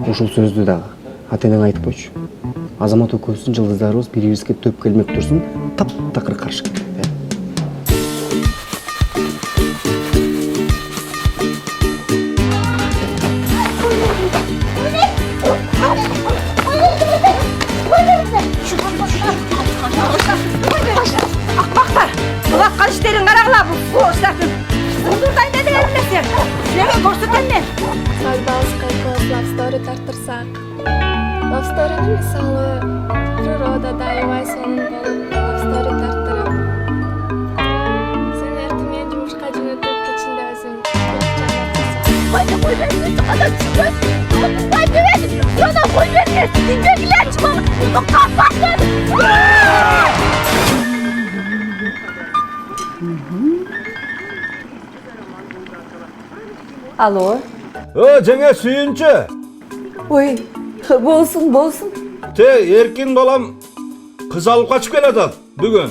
ушул сөздү дагы ата энең айтып койчу. Азамат экөөбүздүн жылдыздарыбыз бири-бирибизге төп келмек турсун, таптакыр каршы келет. Акбактар, булакка иштерин карагыла, бул иштертин. Булдурдайын деди элмесин. Силерге көрсөтөм мен. Сальбас кайкос love story тартырсак. Love story'ni мисалы природада аябай сонун болуп love story тартырып. Сен эртең жумушка жөнөтүп кечинде өзүң Койду койбейсиң, кандай түшүнбөйсүң? Койбейсиң, жана койбейсиң, динбегилерчи болуп, каппасын. Алло. Жаңа сүйінші. Ой, болсын. Те, еркин балам қыз алып қачып келеді бүгін.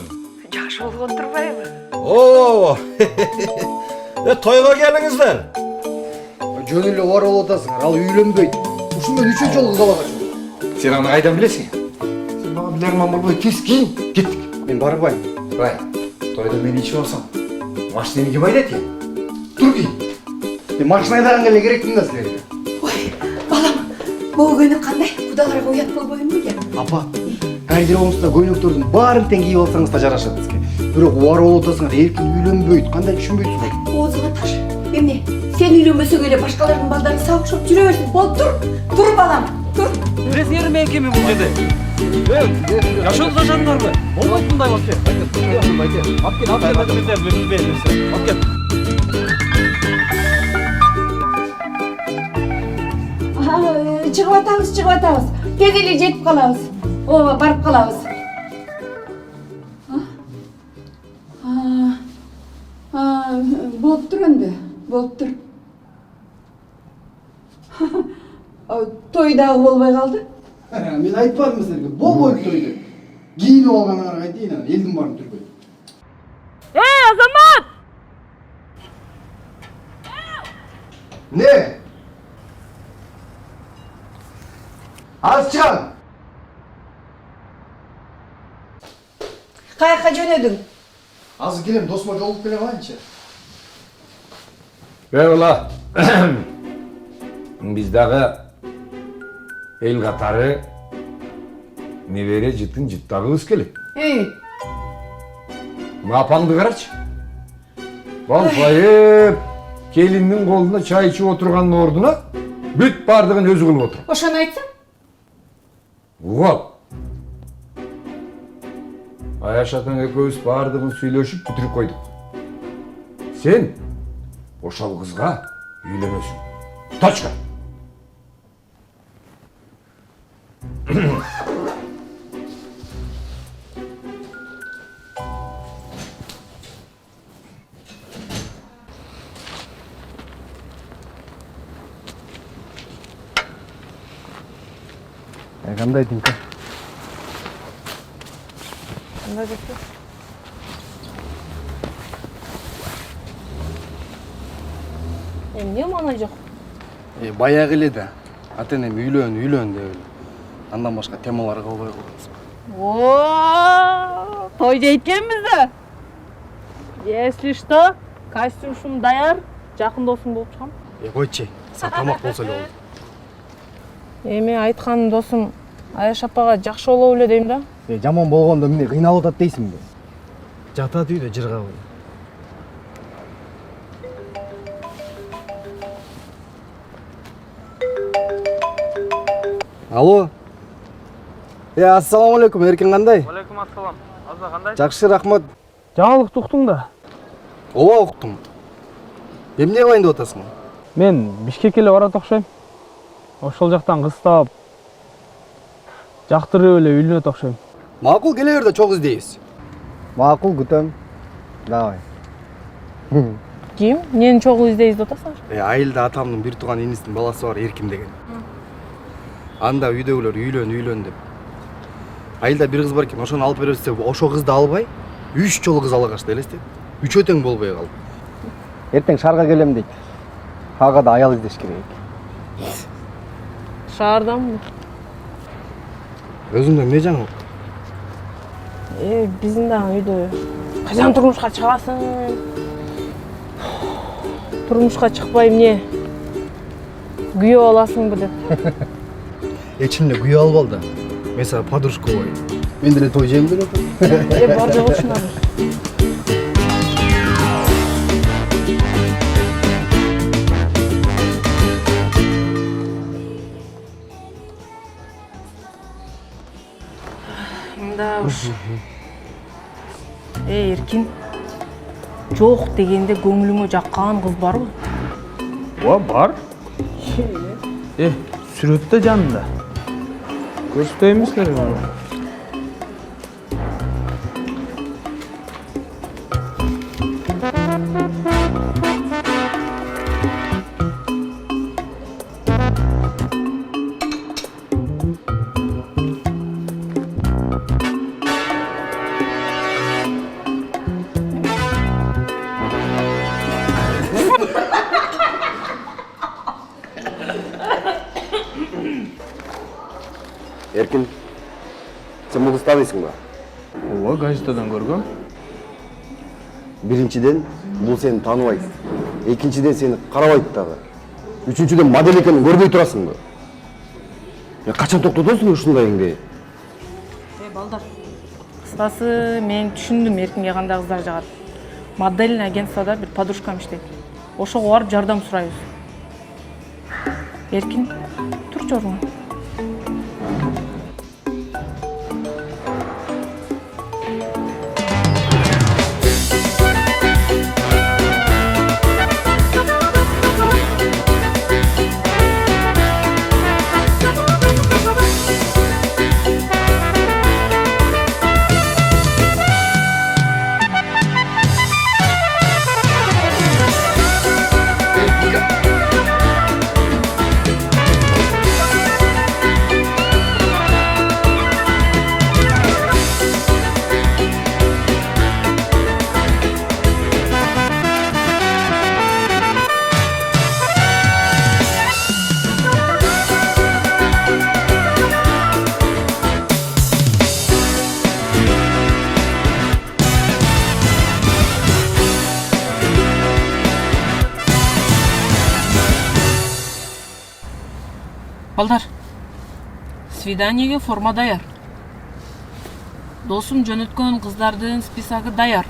Жақшы болған тұрбайбы? О, тойға келіңіздер. Жөн эле бар болуп атасыңар, ал үйлөнбөйт. Ушундан 3 жолу кыз алып. Сен аны қайдан білесің? Сен мага билерман болбой тез кийин. Кеттік. Мен барбайм. Бай, тойда мен ичип алсам, машинаны ким айдайт экен? Тур кийин. Мен машина айдаганга эле керекмин да силерге. Ой, балам, бұл көйнек қандай? Құдаларға уят болбойын бе? Апа, бәрдер болмаса көйнөктөрдүн баарын тең кийип алсаңыз да жарашат бизге. Бирок убар болуп атасыңар, эркин үйлөнбөйт. Кандай түшүнбөйсүз го? Оозуңа таш. Эмне? Сен үйлөнбөсөң эле башкалардын балдары сабыкшып жүрө берсин. Бол, тур балам, тур. Біресіңер ме екенмін бұл жерде? Жашыл қашандыңдар ма? Болмайды бұндай бап кел. Алып кел. Чыгып атабыз. Тез эле жетип калабыз. Ооба, барып калабыз. Болуп тур энди. Болуп тур. Той дагы болбой калды. Мен айтпадым силерге, болбойт тойду. Кийинип алганыңарга айтайын, элдин баарын түрбөйт. Азамат! Не? Азчан! Каяка жөнөдүң? Азыр келем, досума жолугуп келе калайынчы. Бейла, biz дағы ел қатары небере жытын жыттағы келет. Апаңды қарашы. Балпайып, келіннің қолына чай ішіп отырғанның ордына бүт бардығын өзі қылып отыр. Ошону айтсаң? Уғал. Аяшатын екеуіз бардығын сөйлешіп бүтіріп қойдық. Сен ошал қызға үйленесің. Точка. Кандай Димка? Кандай депті? Эмне мана жок? Баягы эле да. Ата-энем үйлөн деп эле. Андан башка темалар калбай калганбыз. О, той дейткенбиз да. Если что, костюм даяр, жакын досуң болуп чыгам. Койчу, сен тамак болсо эле болду. Эми айтканым досум, Аяш апага жакшы болобу эле дейм да. Жаман болгондо эмне кыйналып атат дейсиңби? Жатат үйдө жыргабы. Алло. Ассаламу алейкум, эркин кандай? Алейкум ассалам. Аза қандай? Жакшы, рахмат. Жаңалықты ұқтың да? Ооба, уктум. Эмне кылайын деп атасың? Мен Бишкекке эле барат окшойм. Ошол жактан кыз таап, жактырып эле үйлөнөт окшойм. Макул, келе бер да чогуу издейбиз. Макул, күтөм. Давай. Ким? Нени чогуу издейбиз деп атасың? Айылда атамдын бир тууган инисинин баласы бар, Эркин деген. Анда үйдөгүлөр үйлөн деп. Айылда бир кыз бар экен, ошону алып беребиз деп, ошо кызды албай, 3 жолу кыз ала качты элестет. Үчөө тең болбой калды. Эртең шаарга келем дейт. Ага да аял издеш керек. Шаарданбы? Өзүңдө эмне жаңы? Биздин дагы үйдө. Качан турмушка чыгасың? Турмушка чыкпай эмне? Күйөө аласыңбы деп. Эчимде күйөө алып ал да. Мен сага подружка болоюн. Мен деле той жем деп атам. Бар жок ушунабы. Мында уж. Эркин. Жок дегенде көңүлүңө жаккан кыз барбы? Бар. Сүрөттө жанында. Көрсөтөймүздөр аны. Эркин, сен бул кызды таанысың ба? Ооба, газетадан көргөм. Биринчиден, бул сени тааныбайт. Экинчиден, сени карабайт дагы. Үчүнчүдөн, модель экенин көрбөй турасыңбы? Качан токтотосуң ушундайыңды? Балдар. Кыскасы, мен түшүндүм Эркинге кандай кыздар жагат. Модель агентствода бир подружкам иштейт. Ошого барып жардам сурайбыз. Эркин, турчу орнуңа. Балдар, свиданиеге форма даяр. Досум жөнөткөн кыздардын списогу даяр.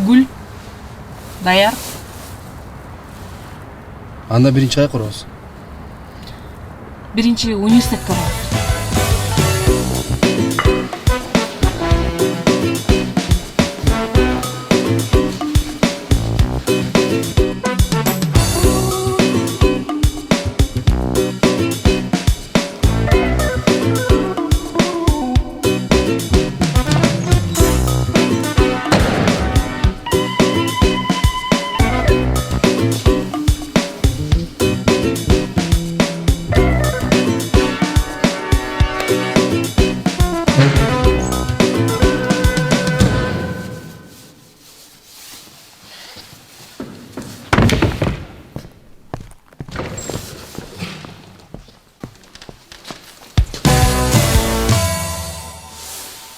Гүл даяр. Анда биринчи кайка барабыз? Биринчи университетке барабыз.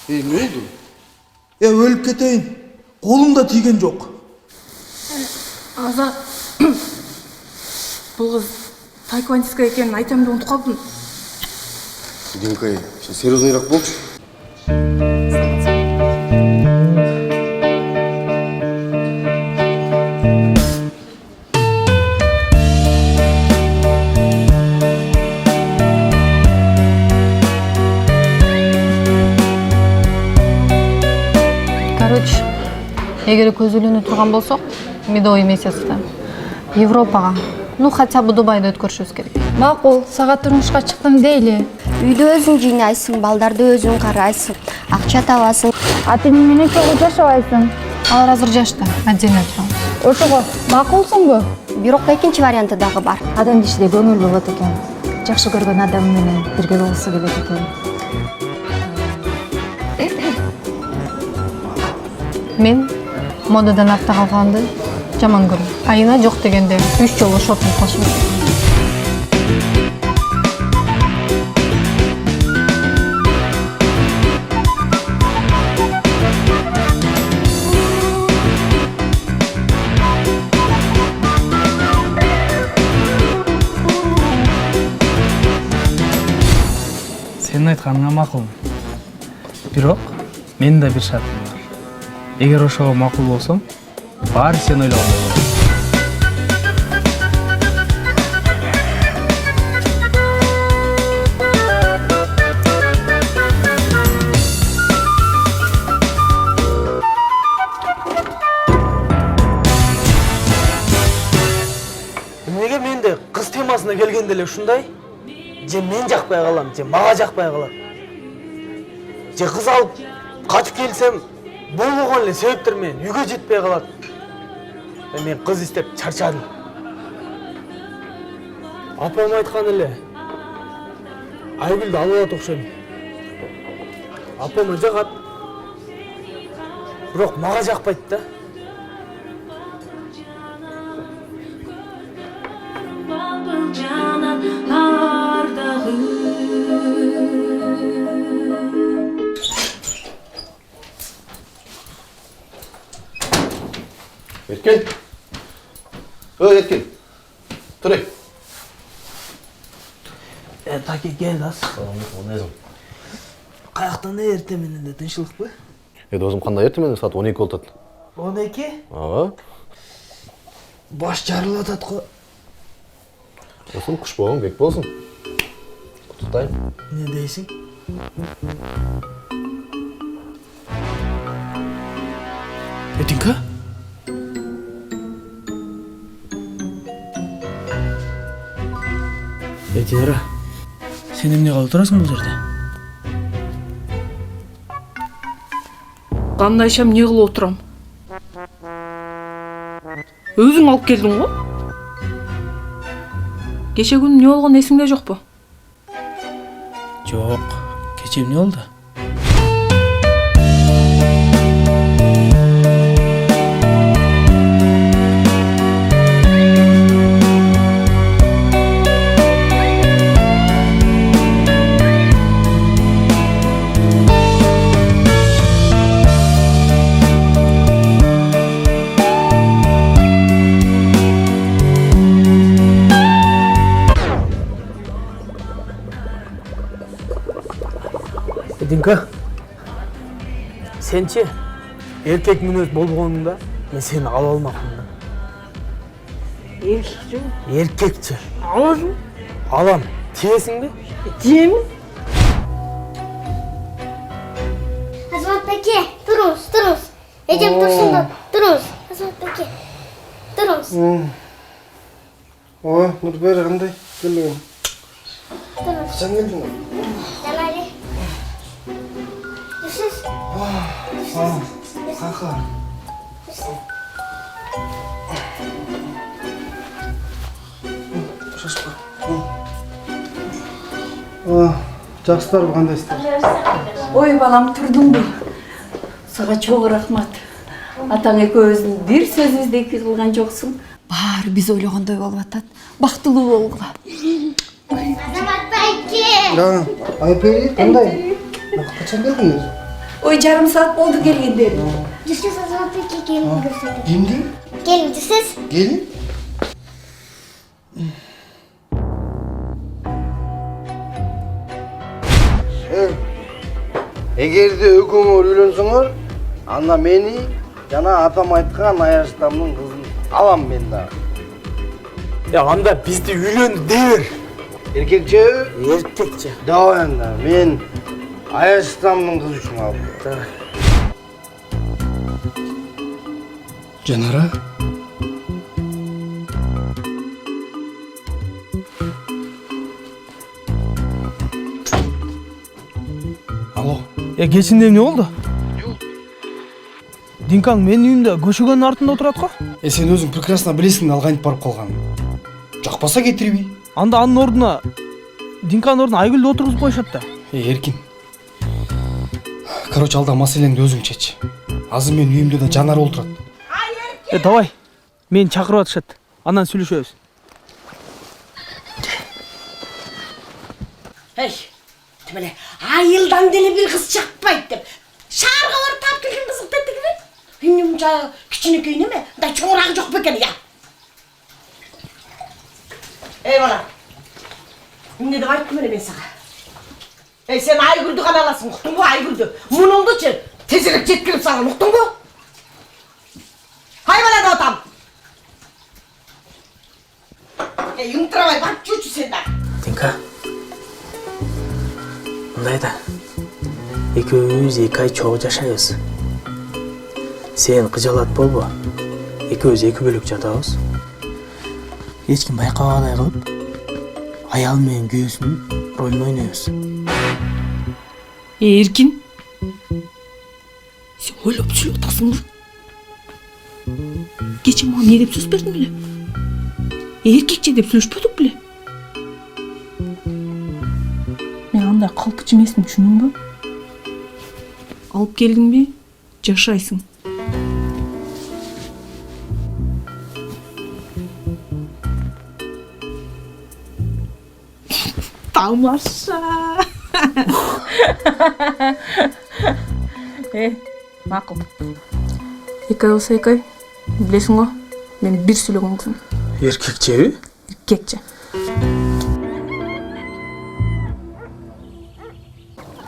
Ne oldu? Ölüp keteyim. Kolumda tiygen жоқ. Азат. Бұл қыз таеквондистка екенін айтамын деп ұмытып қалдым. Динкай, сен серьезныйраак болчу. Короче, эгер көзүлүүнү турган болсок, медовый месяцте Европага, хотя бы Дубайда өткөрүшүбүз керек. Макул, сага турмушка чыктым дейли. Үйдө өзүң жыйнайсың, балдарды өзүң карайсың, акча табасың. Атың менен чогуу жашабайсың. Алар азыр жашта, отдельно турабыз. Ошого макулсуңбу? Бирок экинчи варианты дагы бар. Адам иште көңүл болот экен. Жакшы көргөн адам менен бирге болсо келет экен. Мен модадан артта калганды жаман көрөм. Айына жок дегенде 3 жолу шопинг кылышым керек. Сенин айтканыңа макулмун. Бирок менин да бир шартым бар. Эгер ошого макул болсом, баары сен ойлогондой болот. Эмнеге менде кыз темасына келгенде эле ушундай? Же мен жакпай калам, же мага жакпай калат. Же кыз алып качып келсем, болбогон эле себептер менен үйгө жетпей калат. Мен кыз издеп чарчадым. Апам айткан эле. Айгүлдү алып алат окшойм. Апама жагат. Бирок мага жакпайт да. Erkin. Erkin. Turay. Taki gel az. Kayaktan ne ertemeninde tınçılık mı? Dozum kандай ertemen saat 12 oldu. 12? Aa. Baş jarılatat ko. Olsun kuş boğun bek bolsun. Tutayım. Ne deysin? Etinka? Etiyara, sen emне kılıp oturasың бұл жерде? Кандай ишем не кылып отурам? Өзүң алып келдиң го? Кече күнү не болгон эсиңде жокпу? Жок, кече эмне болду? Dinka, sençi erkek мүнөз болбогонуңда мен сени ала алмакмын да. Erkekçi mi? Erkekçi. Alasın. Alam. Tiyesingби? Tiyemin. Azmat Peki, durunuz, durunuz. Ecem dursun da, durunuz. Azmat Peki, durunuz. Nurber kандай? Gel. Durunuz. Sen geldin mi? Gel Ali. Dursunuz. Kanka. Şaşma. Жақсылар қандайсыздар? Ой балам, тұрдың бе? Саға çok рахмат. Атаң экөөбүздүн бир сөзүбүздү эки кылган жоксуң. Баары биз ойлогондой болуп атат. Бактылуу болгула. Azmat Peki. Айпери кандай? Качан келдиңер? Ой, жарым саат болду келгендери. Dursunuz Azmat Peki gelin göstereyim. Кимди? Gelin dursunuz. Gelin. Эгерде өкөңөр үйлөнсөңөр, анда мени жана атам айткан Аяштамдын кызын алам мен да. Ya anda bizde үйлөндү дебер. Эркекче? Erkekçe. Давай анда, мен Аяштамдын кызы үчүн алып. Жанара? Алло. Ya кечинде эмне болду? Динкаң менин үйүмдө көшөгөнүн артында отурат го? Сен өзүң прекрасно билесиң, ал кантип барып калганын. Жакпаса кетирбей. Анда анын ордуна Динканын ордуна Айгүлдү отургузуп коюшат да. Эркин. Короче, алда маселеңди өзүң чеч. Азыр менин үйүмдө да Жанар отурат. Давай. Мени чакырып атышат. Андан сүйлөшөбүз. Ey, demele ayıldan deli bir kız çakpaydı деп. Şarga var tap kelген kızık dedi gibi. Benim ca küçücük köyüne mi? Da çoğurak yok beкен ya. Ey bana. Ne de aytdım ben sana. Ey sen Aygül'dü kanalasın, uktun bu Aygül'dü. Munuldu için tezirip jetkirip sana, uktun bu. Hay bana da otam. Ey ыңтырабай барып жүрчү сен да. Тинка. Мындай да. Экөөбүз 2 ай чогуу жашайбыз. Сен кыжалат болбо. Экөөбүз 2 бөлөк жатабыз. Эч ким байкабагандай кылып, аял менен күйөөсүнүн ролун ойнойбуз. Эркин. Сен ойлоп сүйлөп атасыңбы? Кече мага эмне деп сөз бердиң беле? Эркекче деп сүйлөшпөдүк беле? Мен андай калпчы эмесмин, түшүндүңбү? Алып келдиңби? Жашайсың. Тамаша. Макул. 2 ай болсо 2 ай. Билесиң го, мен бир сүйлөгөн кызым. Эркекчеби? Эркекче.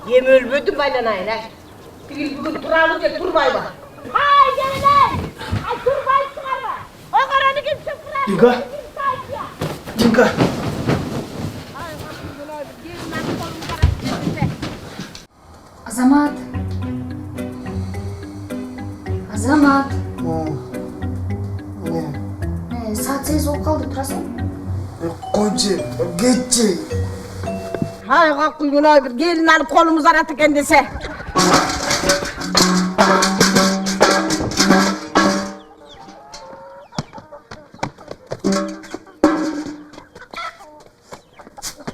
Yem ölmedin baylanayın ha. Tigil bugün duralım diye durmayma. Hay gelin. Ay durmayın çıkarma. O karanı kim çıktılar? Dinka. Dinka. Азамат. Азамат. Saat 8 olub kaldı, durasın. Koyçu, geççi. Hay kalkın Günay bir gelin alıp kolumuzu aratı kendisi. Hey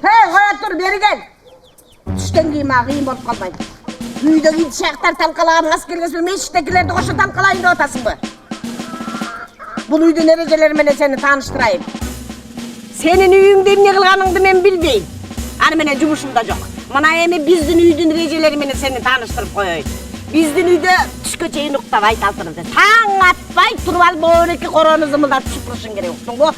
koya dur beri gel. Düşten giyim ha kıyım olup kalmayın. Uyda giydi şahtlar talkalarını askergesini meşittekileri de koşu talkalayın da otasın bu. Bu uydu nerecelerime seni tanıştırayım. Senin uyuңda emне kılganыңды men bilbeyim. Аны менен жумушумда жок. Мына эми биздин үйдүн эрежелери менен сени тааныштырып коёюн. Биздин үйдө түшкө чейин уктап айталтырды. Таң атпай туруп алып бөөреки короону зымылдатып шыпырышың керек, уктуңбу?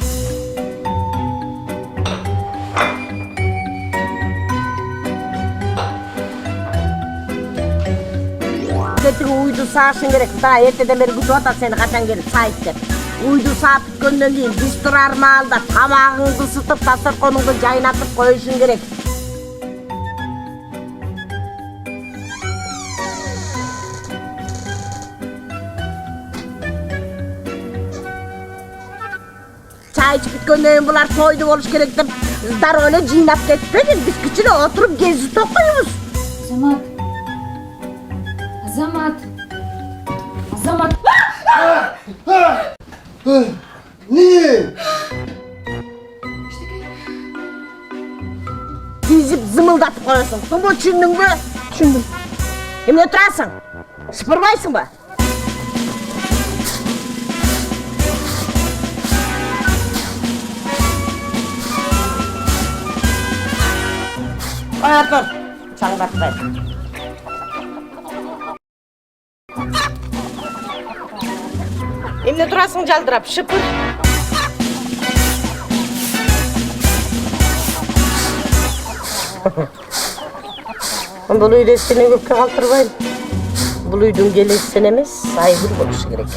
Эртең uydu саашың керек. Да, эртеден бери күтүп атат сени качан келип сайт деп. Uydu saat бүткөндөн кийин биз турар маалда тамагыңды ысытып, дасторконуңду жайнатып коюшуң керек. Çay içip бүткөндөн кийин булар тойду болуш керек деп дароо эле жыйнап кетпедик. Биз кичине отуруп гези токуйбуз. Азамат. Азамат. Азамат. Niye? Dizip zımıldatıp koyuyorsun. Bu düşündün mü? Düşündüm. Emine oturasın. Sıpırmaysın mı? Koy otur. Çanglatmayın. Emine oturasın caldırap, şıpır. Бұл үйде сені көпке қалдырбайын. Бұл үйдің келесі сен емес, Айгүл болушы керек.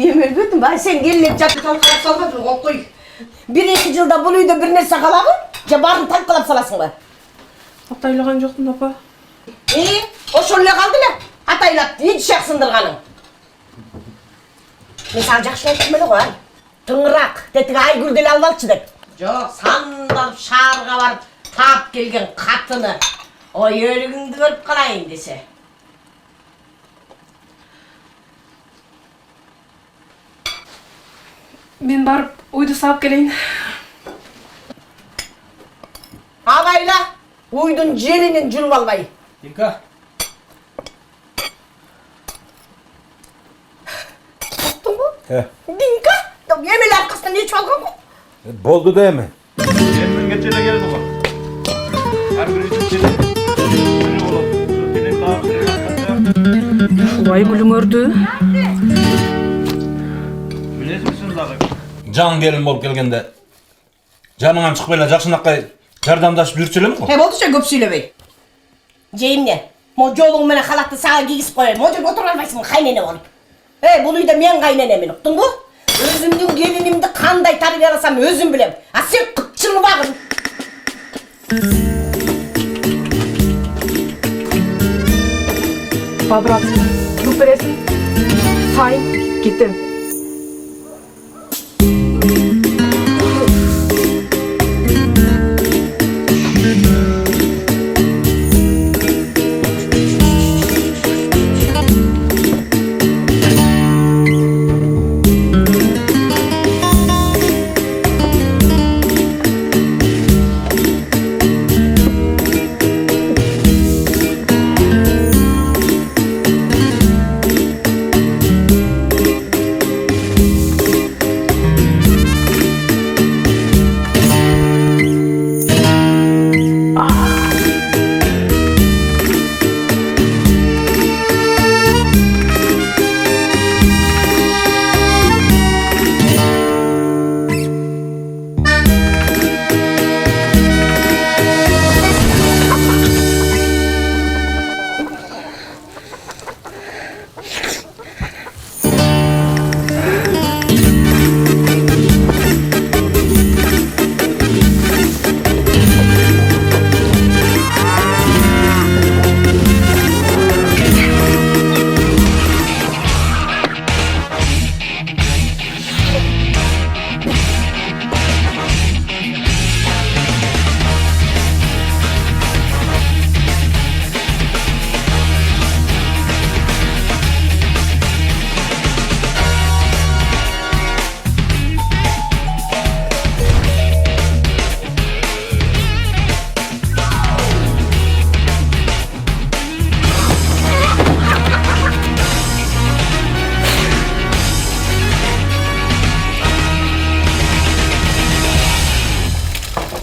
Емел бөтін бай сен келінеп жатып талқалап салмадың ғой қой. 1-2 жылда бұл үйде бір нәрсе қалағы, же барын талқалап саласың ба? Атайлаган жоктун апа. Ошол эле калды эле. Атайлап ишак сындырганың. Мен сага жакшы айттым эле го. Тыңыраак, тетиги Айгүл деле алып алчы деп. Жок, сандалып шаарга барып таап келген катыны. Ой, өлүгүңдү көрүп калайын десе. Мен барып уйду саап келейин. Абайла, уйдун жеринен жүрүп албай. Динка. Динка, эмеле аркасынан ичип алган го. Болду да эми. Мен кече эле келди го. Ар бир ичип Ушулай күлүңөрдү. Билесизби дагы. Жан келин болуп келгенде жаныңан чыкпай эле жакшынакай жардамдашып жүрчү элем го. Болдучу көп сүйлөбөй. Жейимне, мо жолуң менен халатты сага кийгизип коеюн. Мо жерге отура албайсың кайнене болуп. Бул үйдө мен кайненемин, уктуңбу? Өзүмдүн келинимди кандай тарбияласам өзүм билем. А сен кычылып агын. Бабрат, туруп бересиң. Сайын, кетем.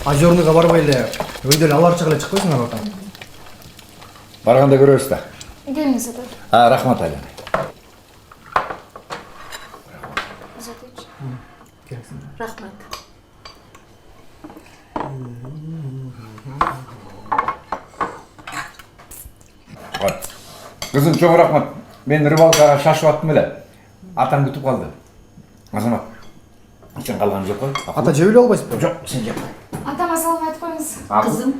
Озерныйга барбай эле өйдө эле аларчык эле чыкпайсыңар атам. Барганда көрөбүз да. Келиңиз ата. Рахмат Айлан. Рахмат. Кызым, чоң рахмат. Мен рыбалкага шашып аттым эле. Атаң күтүп калды. Азамат, сен калган жок кой. Ата жебеле албайсызбы? Жок, сен жеп. Атама салам айтып коюңуз. Кызым,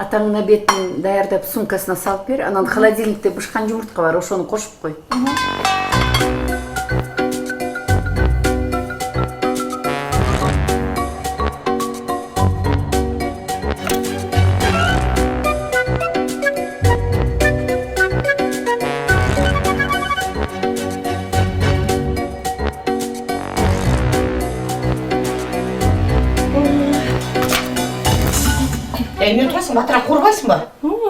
атаңына бетин даярдап сумкасына салып бер. Анан холодильникте бышкан жумуртка бар, ошону кошуп кой. Не отырасың, батырақ қорбайсың ба?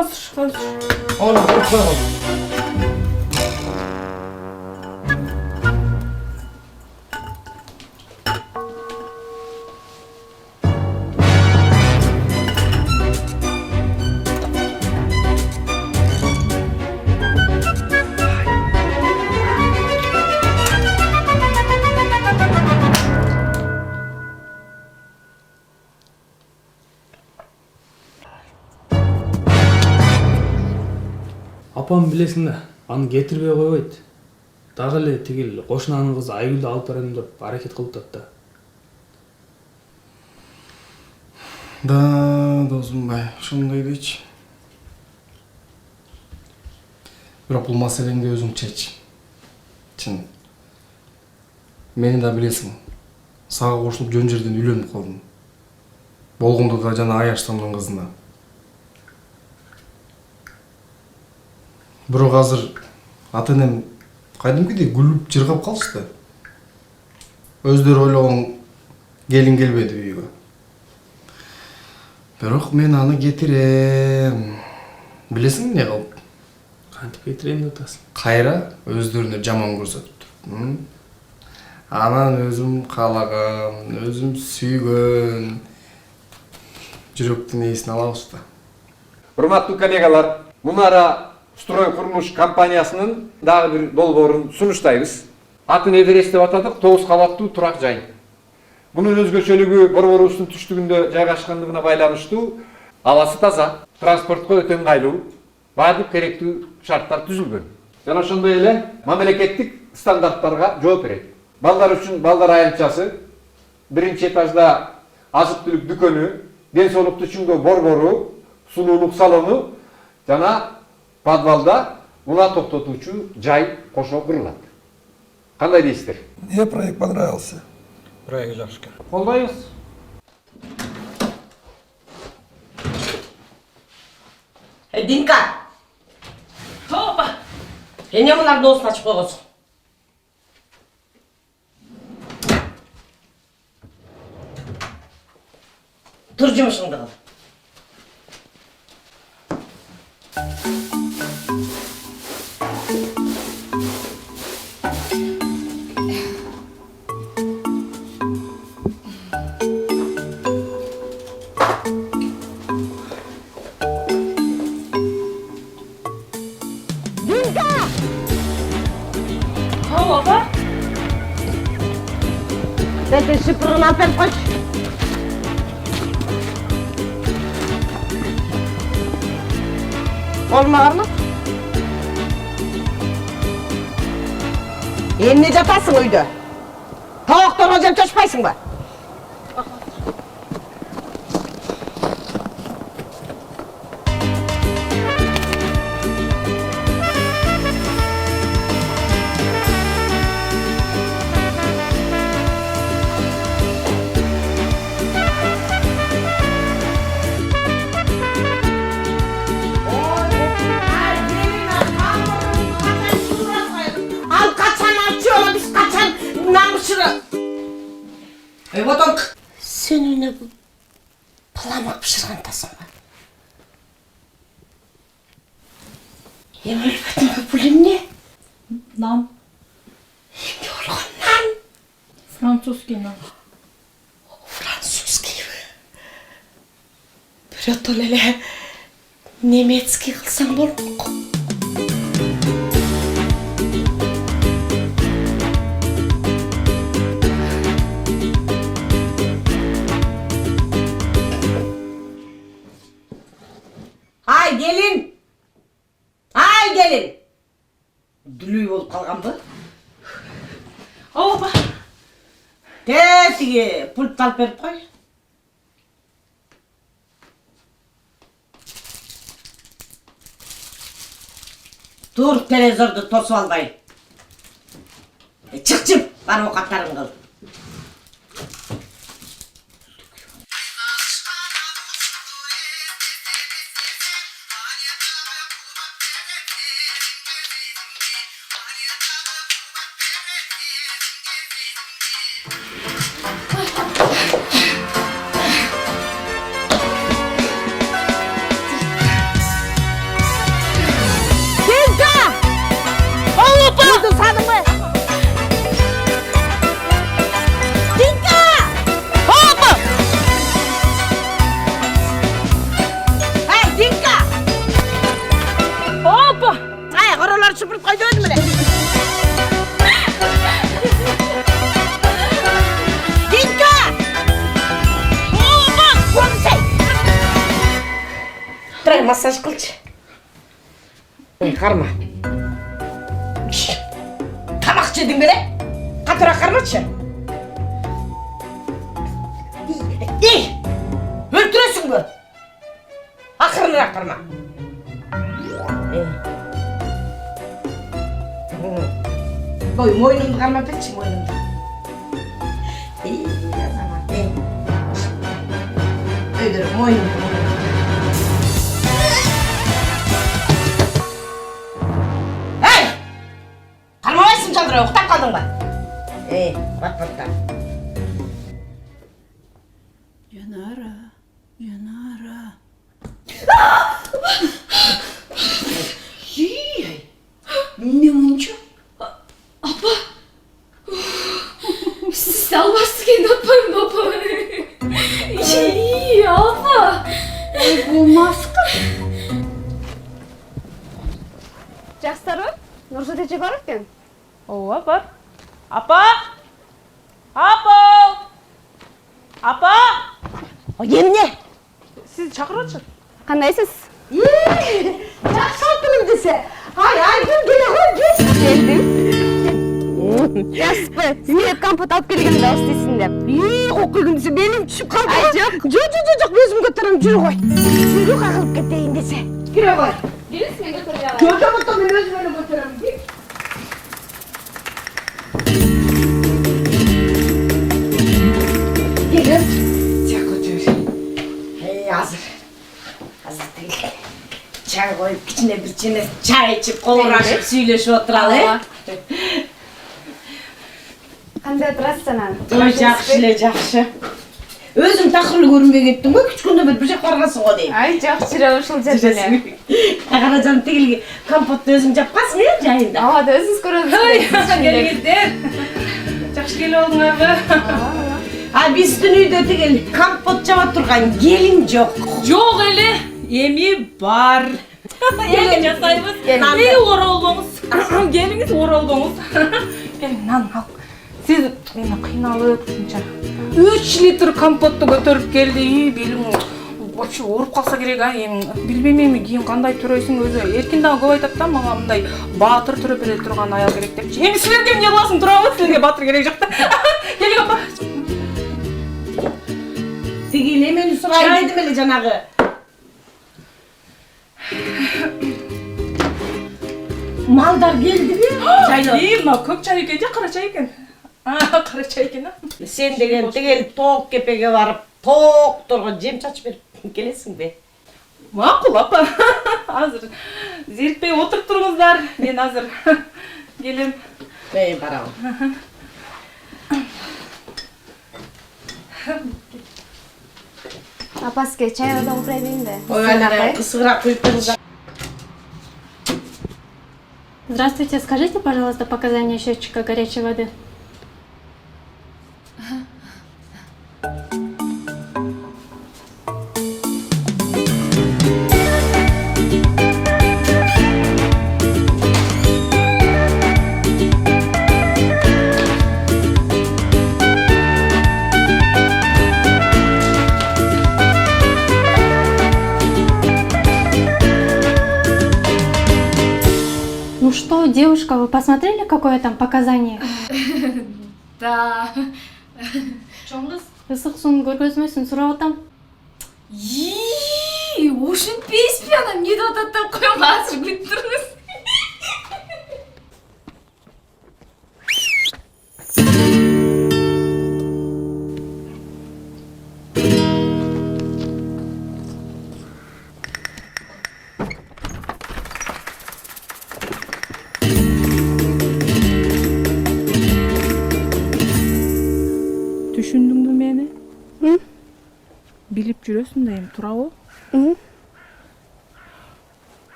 Азыр. Оны қорып қойғын. Апам билесиң да, аны кетирбей койбойт. Дагы эле тигил кошунанын кызы Айгүлдү алып барайын деп аракет кылып атат да. досумбай, ошондой дейчи. Бирок бул маселеңди өзүң чеч. Чын. Мени да билесиң. Сага кошулуп жөн жерден үйлөнүп калдым. Болгондо да жана Аяштамдын кызына. Бирок азыр ата-энем кайдымкыдей күлүп жыргап калышты. Өздөрү ойлогон келин келбеди үйгө. Бирок мен аны кетирем. Билесиң эмне кылып? Кантип кетирем деп атасың? Кайра өздөрүнө жаман көрсөтүп туруп. Анан өзүм каалаган, өзүм сүйгөн жүрөктүн ээсин алабыз да. Урматтуу коллегалар, Мунара строй курулуш компаниясынын дагы бир долбоорун сунуштайбыз. Атын Эверест деп атадык, 9 кабаттуу турак жай. Bunun özgöçөлүгү борборубуздун түштүгүндө жайгашкандыгына байланыштуу, абасы таза, транспортко өтө ыңгайлуу, баардык керектүү шарттар түзүлгөн. Жана ошондой эле мамлекеттик стандарттарга жооп берет. Балдар үчүн балдар айылчасы, биринчи этажда азык-түлүк дүкөнү, ден соолукту түшүнгөн борбору, сулуулук салону жана подвалда уна токтотуучу жай кошо курулат. Кандай дейсиздер? Мне проект понравился. Проект жакшы экен. Колдойбуз. Динка. Опа. Эмне мулардын оозун ачып койгонсуң? Тур жумушуңду кыл. Sen süpürün aferin koş. Olma Arnavut. Emne jatasың үйдө? Tavaktorga жеп чочпайсың ба? Вот sen öyle palamak pişirgandasın mı? Yemin etmedim mi bu ne? Nam. Ne olgan nan? Francuski nam. Francuski mi? Bir ötol ele Nemetski kılsan bolmuk. Ay gelin. Ay gelin. Dülüy olup kalgan bu. Opa. Tetiği pulp talp verip koy. Dur televizorda tosup albayın. Çık çık bana avukatlarını kıl. Süpürüp koydu önüme. Dinka! Bak, konuşay. Bırak masaj kılç. Karma. Tamak yedin bile. Katıra karmaçı. İyi. Öldürüyorsun bu. чакырма. Boy, moynumdu karma petçi moynumdu. Azamат, Öydürüm moynumdu. Hey! Karmavaysın çadırı, okutak kaldın mı? Bat. Жанара. Не мынча? Апа! Siz de almazsın yapayım baba. İyi apa. Bu maska. Жастар, Нұржат эже бар екен. Ооба, бар. Апа! Апа! Емне? Siz çakırıyorsunuz. Кандайсыз? Жақсы алыптырым десе. Айгүл келе ғой, кел. Келдим. Яспы, сізге компот алып келген дауыс дейсің деп. Қоқ келген десе, белім түсіп қалды. Ай, жоқ. Жоқ, өзім көтерем, жүр ғой. Сүйге қағылып кетейін десе. Кіре ғой. Gelirsin ben götüreceğim. Gördüm otur, ben özüm öyle götürem. Gelin. Çay götür. Hazır. Hazır değil. Çay koyup içine bir çay içip, koluraşıp, söyleşip oturalım. Қандай тұрасың ана? Жақсы. Өзің тақырлы көрінбей кеттің ғой, күшкенде бір жақ барғансың ғой деймін. Ай, жоқ, жүре ушыл жерде. Қаражан тегілге компотты өзің жапқасың, жайында. Ада, өзіңіз көресіз. Келгендер. Жақсы келіп олдың абы. Біздің үйде тегіл компот жабат тұрған келін жоқ. Жоқ әлі, еми бар. Елін жасаймыз. Ей оралдыңыз. Келіңіз оралдыңыз. Келің, нан ал. Siz meni qiynalib shuncha 3 litr kompotni ko'tarib keldi. Belim вообще o'rib qolsa kerak a. Bilmayman keyin qanday turaysiň o'zi. Erkindan ko'p aytadi da, menga bunday батыр turib bere turgan ayol kerak deb. Endi sizlarga ne qilasың, turamiz, sizlarga батыр kerak joqda. Keling opa. Tegile meni surayın dedim ele janağı. Maldar geldi mi? Çayla. Ko'p çay ekan, qara çay ekan. Qara çay ekan. Sen degen tegel toq kepege barıp toq turgan jem çaçıp berip kelesiň be. Maqul opa. Hazır zerikpey o'tirib turыңыздар. Men hazır kelim. Baram. Апаске чай одан құпырайын бе? Ой, қысығырақ құйып тұрыңыздар. Здравствуйте, скажите, пожалуйста, показания счетчика горячей воды. Ну что, девушка, вы посмотрели, какое там показание? Да. Жоңыз, ысық суын көргөзмөсүн сурап атам. Ушинбейсизби анам не деп атат деп коем, азыр күтүп туруңуз. Түшүндүңбү мени? Билип жүрөсүң да эми, туурабы?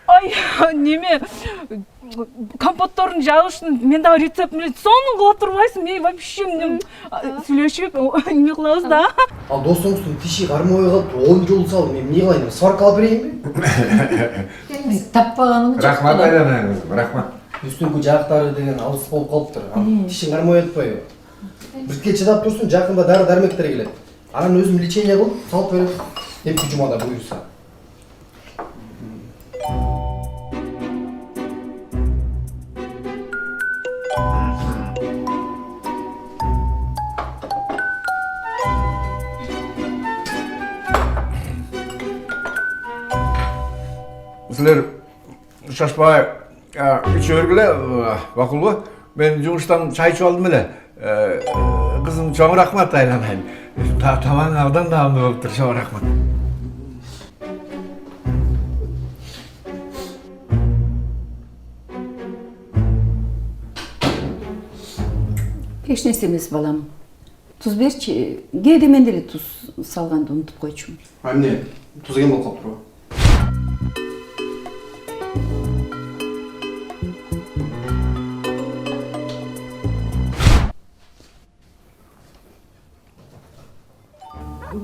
Ай, неме компоттордун жабышын мен дагы рецепт менен сонун кыла турбайсың? Мен вообще сүйлөшүп эме кылабыз да. Ал досуңуздун тиши кармабай калыптыр, 10 жолу салып, мен эмне кылайын? Сварка алып берейинби? Таппаганың Рахмат айланаңыз, рахмат. Үстүңкү жактары деген алыс болуп калыптыр. Тишиң кармабай атпайбы? Бирке чыдап турсун, жакында дары дармектер келет. Анан өзүм лечение кылып, салып берем. Эки жумада буюрса. силер шашпай içe bергиле, макулбу? Мен жумуштан чай ичип алдым эле. Кызым, чоң рахмат айланайын. Тамаң абдан даамдуу болуптур, чоң рахмат. Эч нерсе эмес балам. Туз берчи. Кээде мен деле туз салганды унутуп койчумун. Эмне? Туз эген болуп калыптырбы?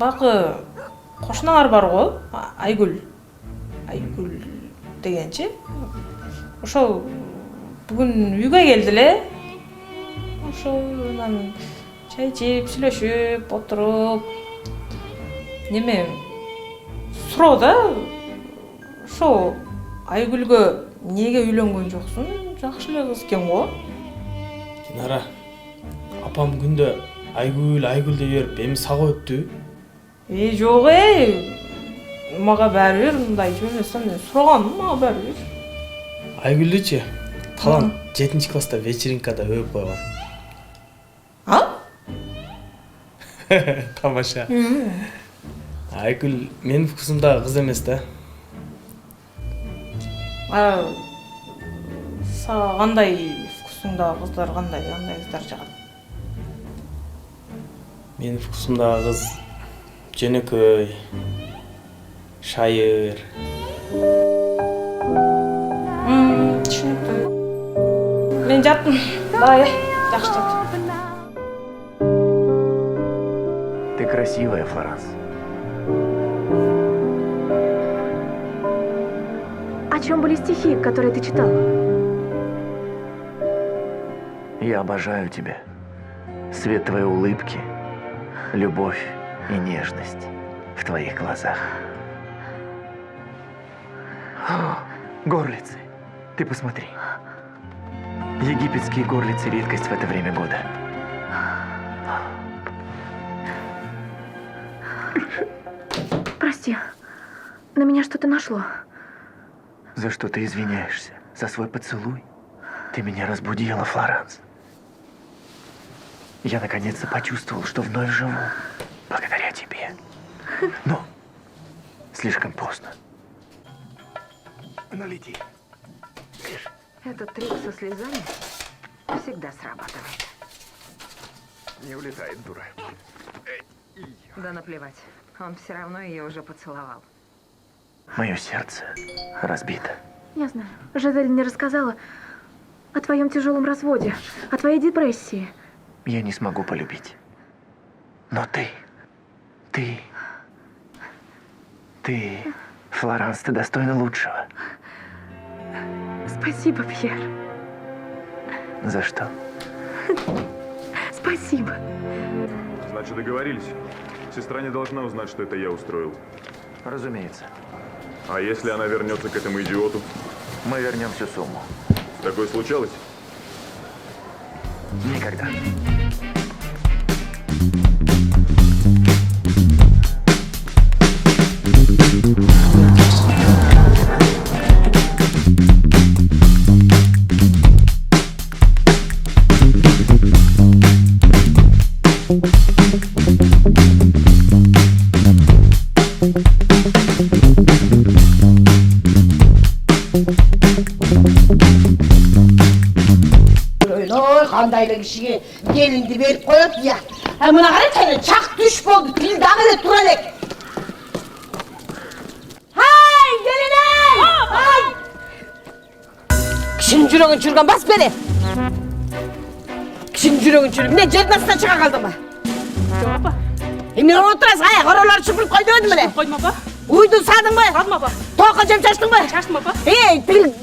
Бакы кошунаңар бар го, Айгүл. Айгүл дегенчи. Ошол бүгүн үйгө келди эле. Ошол чай ичип, сүйлөшүп, отуруп. Неме суроо да. Ошо Айгүлгө неге үйлөнгөн жоксун? Жакшы эле кыз экен го. Динара, апам күндө Айгүл деп берип эми сага өттү. Жок мага баары бир, мындай жөнөсөм мен сураганым, мага баары бир. Айгүлдүчү талант 7 класста вечеринкада өп койгон. Тамаша. Айгүл менин вкусумдагы кыз эмес да. Сага кандай вкусуңдагы кыздар, кандай кыздар жагат? Менин вкусумдагы кыз жөнөкөй, шайыр. Түшүнүктүү. Мен жаттым. Бай, жакшы жаттым. Ты красивая, Флоранс. О чем были стихи, которые ты читал? Я обожаю тебя. Свет твоей улыбки, любовь и нежность в твоих глазах. О, горлицы, ты посмотри. Египетские горлицы — редкость в это время года. Прости, на меня что-то нашло. За что ты извиняешься? За свой поцелуй? Ты меня разбудила, Флоранс. Я наконец-то почувствовал, что вновь живу. Благодаря тебе. Но слишком поздно. Ну, лети. Этот трюк со слезами всегда срабатывает. Не улетает, дура. Да наплевать, он все равно ее уже поцеловал. Мое сердце разбито. Я знаю. Жизель мне рассказала о твоем тяжелом разводе, о твоей депрессии. Я не смогу полюбить. Но ты, Флоранс, ты достойна лучшего. Спасибо, Пьер. За что? Спасибо. Значит, договорились. Сестра не должна узнать, что это я устроил. Разумеется. А если она вернется к этому идиоту? Мы вернем всю сумму. Такое случалось? Никогда. Кандайлы кишиге келинди берип коет я. Мына карачы, чак түш болду. Тил дагы эле тура элек. Хай, келин! Хай! Кишинин жүрөгүн чүргөн бас бери. Кишинин жүрөгүн чүрүп, эмне жердин астынан чыга калдыңбы? Жок апа. Эмне отурасың? Ай, королорду чыпырып кой дебедим эле. Койдум апа. Уйду садыңбы? Садым апа. Тоокко жем чачтыңбы? Чачтым апа. Тил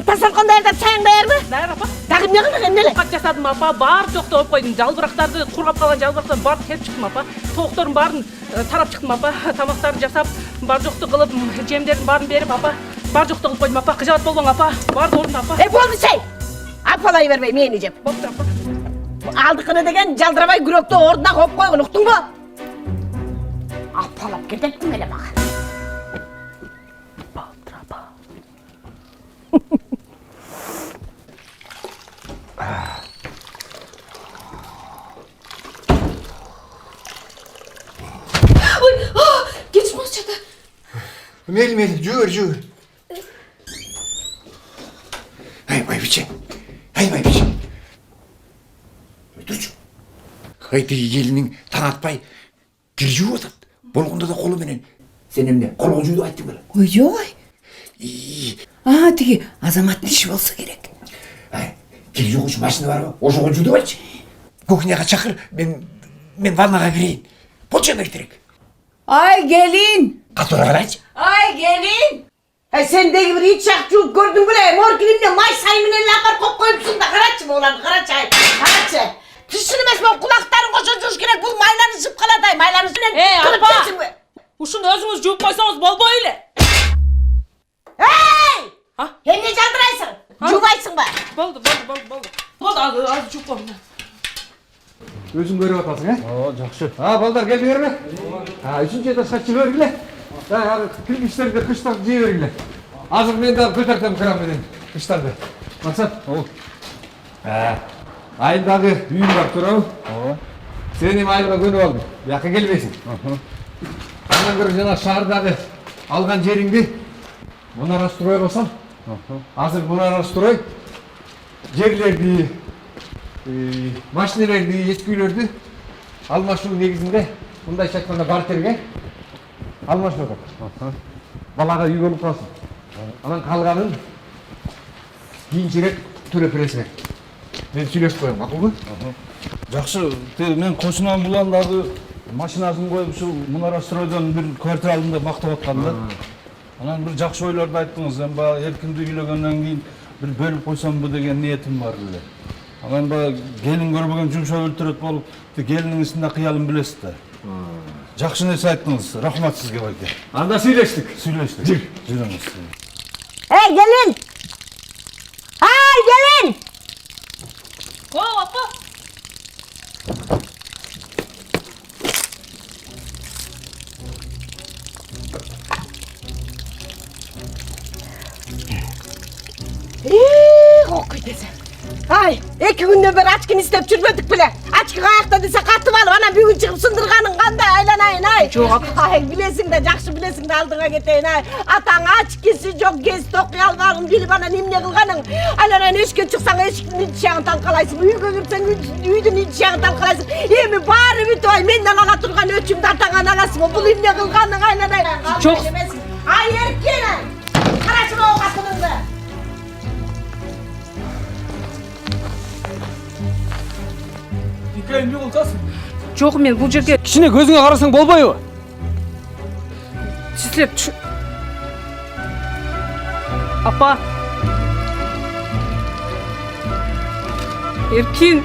тасалкон даярдап, чайың даярбы? Даяр апа. Дагы эмне кылдың, эмне эле? Кат жасадым апа, бар жокто коюп койдум. Жалбырактарды, кургап калган жалбырактарды барып келип чыктым апа. Тооктордун баарын тарап чыктым апа. Тамактарды жасап, бар жокту кылып, жемдердин баарын берип апа. Бар жокто кылып койдум апа. Кыжаат болбоң апа. Бар ордун апа. Болду чей. Апалай бербей мени жеп. Болду апа. Алдыкыны деген жалдырабай күрөктү ордуна коюп койгон, уктуңбу? Апалап кететтиң эле мага. мейли, жүгір. Ай, байбиче. Өтірші. Қайты елінің таң атпай кір жуып атады. Болғында да қолы менен. Сен емне қолға жуды айттың бала. Ой, жоқ. Теге азаматтың іші болса керек. Кір жуғыш машина бар ма? Ошоға жуды байчы. Кухняға шақыр, мен ваннаға кірейін. Полчана кетерек. Ай, келин! Қатыра қарайшы. Ай, келин! Сендегі бір ит шақ жуып көрдің біле, мор кілімде май сайменен лапар қоп қойыпсың да қарачы болан, қарачы. Түшін емес бұл құлақтарын қоша жүріш керек, бұл майланы жып қаладай, майланы жып апа! Ушын өзіңіз жуып қойсаңыз болбой еле. Ей! Емне жалтырайсың? Жубайсың ба? Болды. Болды, аз жуып қойым. Өзің көріп атасың, жақсы. Балдар, кел берме? Үшінші этажға шығып бергіле. Кіргіштерді қыштарды жей бергіле. Азыр мен дағы көтертем кірамеден қыштарды. Мақсат? Айындағы үйім бар тұрау. Сенің айылға көніп алдым. Яққа келмейсің. Андан көріп жана шаардағы алған жеріңді мұнара строй қосам. Азыр мұнара строй жерлерді, машинелерді, ескі үйлерді алмашу негізінде мұндай шайтқанда бартерге алмашу отыр. Балаға үй болып қалсын. Анан қалғанын кейіншірек төлеп бересің. Мен сөйлесіп қоям, мақұл ғой? Жақсы, мен қосынан бұландағы машинасын қойып, şu мұнара стройдан бір квартира алдында мақтап атқанда. Анан бір жақсы ойларды айттыңыз. Еркінді үйлегеннен кейін бір бөліп қойсам бұл деген ниетім бар біле. Анан келін көрбеген жұмша өлтірет болып, келінің ісінде қиялын білесіз де. Жақсы нәрсе айттыңыз. Рахмат сізге байке. Анда сөйлестік. Жүріңіз. Ей, келін! Ай, келін! Апа! Қоқый десе. Ай, 2 күннен бері ачкин істеп жүрмедік біле. Ачки қаяқта десе қатып алып, ана бүгін шығып сындырғаның қандай айланайын, ай. Жоқ. Ай, білесің де, жақсы білесің де алдыңа кетейін, ай. Атаң ачкisi жоқ, кез тоқи албағын біліп, ана немне қылғаның. Айланайын өшке шықсаң, өшкінің итшағын талқалайсың. Үйге кірсең, үйдің итшағын талқалайсың. Емі бары бүті, ай, менден ала тұрған өчімді атаңан аласың. Бұл немне қылғаның, айланайын. Жоқ. Ай, еркен, ай. Қарашын оғы қатыныңды. Емне болтасың? Жоқ, мен бұл жерге Кішіне көзіңе қарасаң болбай ма? тізілеп Апа! Еркин!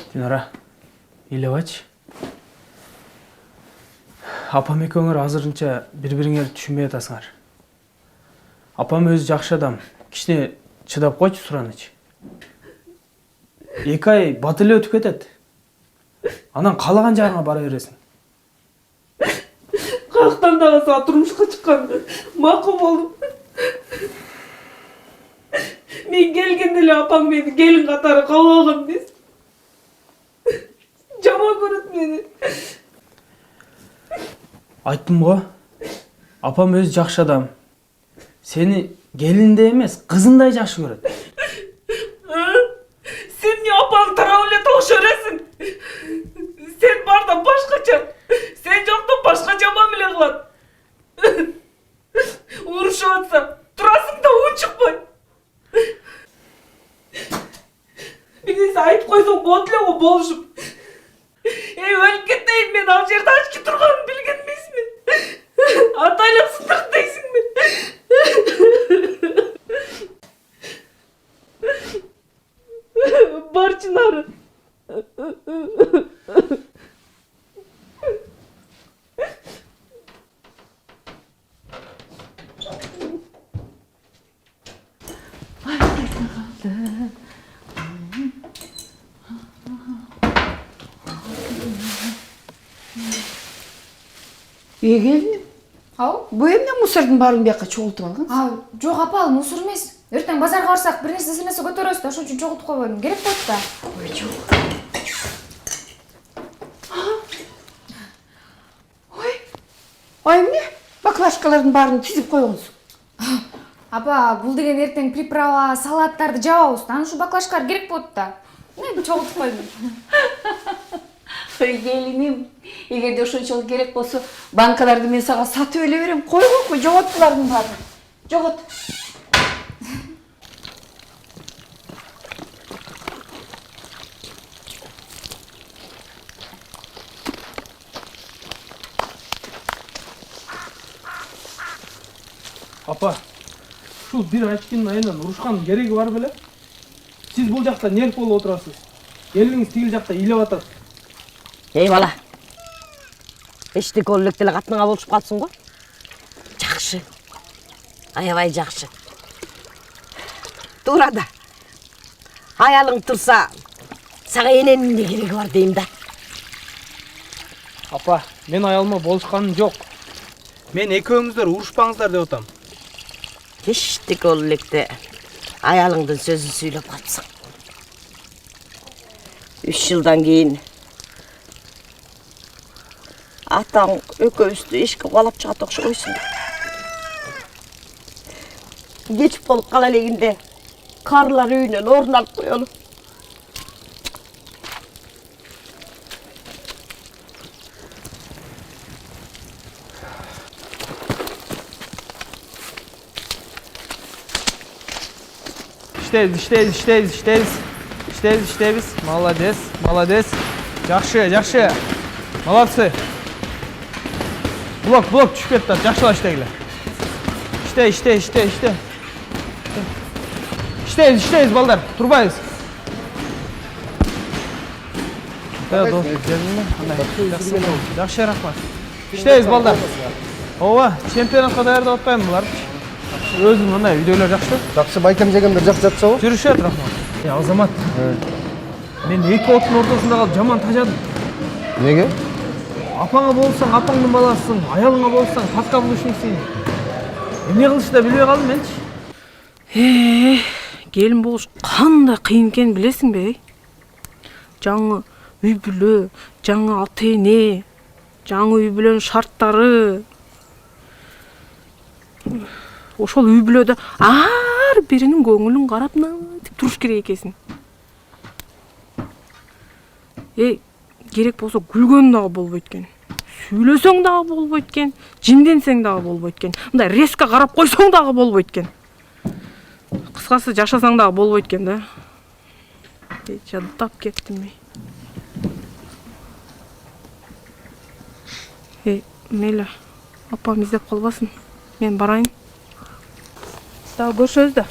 Динара, елевач. Апам екеуіңер азырынша бір-біріңер түшінбей атасыңар. Апам өзі жақшы адам, кішіне чыдап қойшы сұраныч. 2 ай батылы өтіп кетеді. Анан қалаған жағыңа бара бересің. Қақтан дағаса тұрмышқа шыққан мақұл болдым. Мен келгенделе апаң мені келін қатары қабыл алған емес. Жаман көреді мені. Айттым ғой, апам өзі жақшы адам. Сені келінде емес, қызындай жақсы көреді. Сен не апаң тараулет оқшыресің? Сен барда башқача, сен жоқта башқача мамиле қылады. Ұрышып атса, тұрасың да уын шықпай. Менесі айтып қойсың, ботылы ғой болышып. Өліп кетейін, мен ал жерді ашки тұрғанын білген дейсің мен. Атайлық сындық дейсің мен. Бар Чынары. келиним. Ау? Бу эмне мусордун баарын бияка чогултуп алгансың? Жок апа, ал мусор эмес. Эртең базарга барсак бир нерсе нерсе көтөрөбүз да, ошон үчүн чогултуп койбойдум. Керек болот да. Ой, жок. Ой. Ай эмне? Баклажкалардын баарын тизип койгонсуң. Апа, бул деген эртең приправа, салаттарды жабабыз да. Аны ушу баклажкалар керек болот да. Мына чогултуп койдум. Ой, келиним. Эгерде ошончолук керек болсо, банкаларды мен сага сатып эле берем. Койгонко, жогот булардын баарын. Жогот. Апа, ушул бир ачкинин айынан урушкандын кереги бар беле? Сиз бул жакта нерп болуп отурасыз. Келиңиз тигил жакта ыйлап атат. Эй бала, эчтеке олып деле катныңа болушуп калыпсың го? Жакшы. Аябай жакшы. Туура да. Аялың турса, сага эненин де кереги бар дейм да. Апа, мен аялыма болушканым жок. Мен экөөңүздөр урушпаңыздар деп атам. Эчтеке болуп электе аялыңдын сөзүн сүйлөп калыпсың. 3 жылдан кийин атаң экөөбүздү эшикке куалап чыгат окшойсуң. Кеч болуп кала элегинде карылар үйүнөн орун алып коелу. İşteyiz. Молодец. Жакшы. Молодцы. Блок түшүп кетти. Жакшылап иштегиле. İşteyiz балдар. Турбайбыз. Жакшы, рахмат. İşteyiz балдар. Ооба, чемпионатка даярдап атпаймынбы булар? Өзүң мындай үйдөйлөр жакшы. Жакшы, байкем жегендер жакшы жатсабы? Жүрүшөт, рахмат. Азамат. Мен эки оттун ортосунда калып жаман тажадым. Неге? Апаңа болсаң, апаңдын баласысың, аялыңа болсаң, таска булушуңсың. Эмне кылышты да билбей калдым менчи. Келин болуш кандай кыйын экенин билесиңби? Жаңы үй бүлө, жаңы ата-эне, жаңы үй бүлөнүн шарттары. Ошол үй бүлөдө ар биринин көңүлүн карап мынтип туруш керек экенсиң. Керек болсо күлгөн дагы болбойт экен. Сүйлөсөң дагы болбойт экен, жинденсең дагы болбойт экен. Мындай резко карап койсоң дагы болбойт экен. Кыскасы жашасаң дагы болбойт экен да. Жадап кеттим. Мейле, апам издеп калбасын. Мен барайын. Дагы көрүшөбүз да.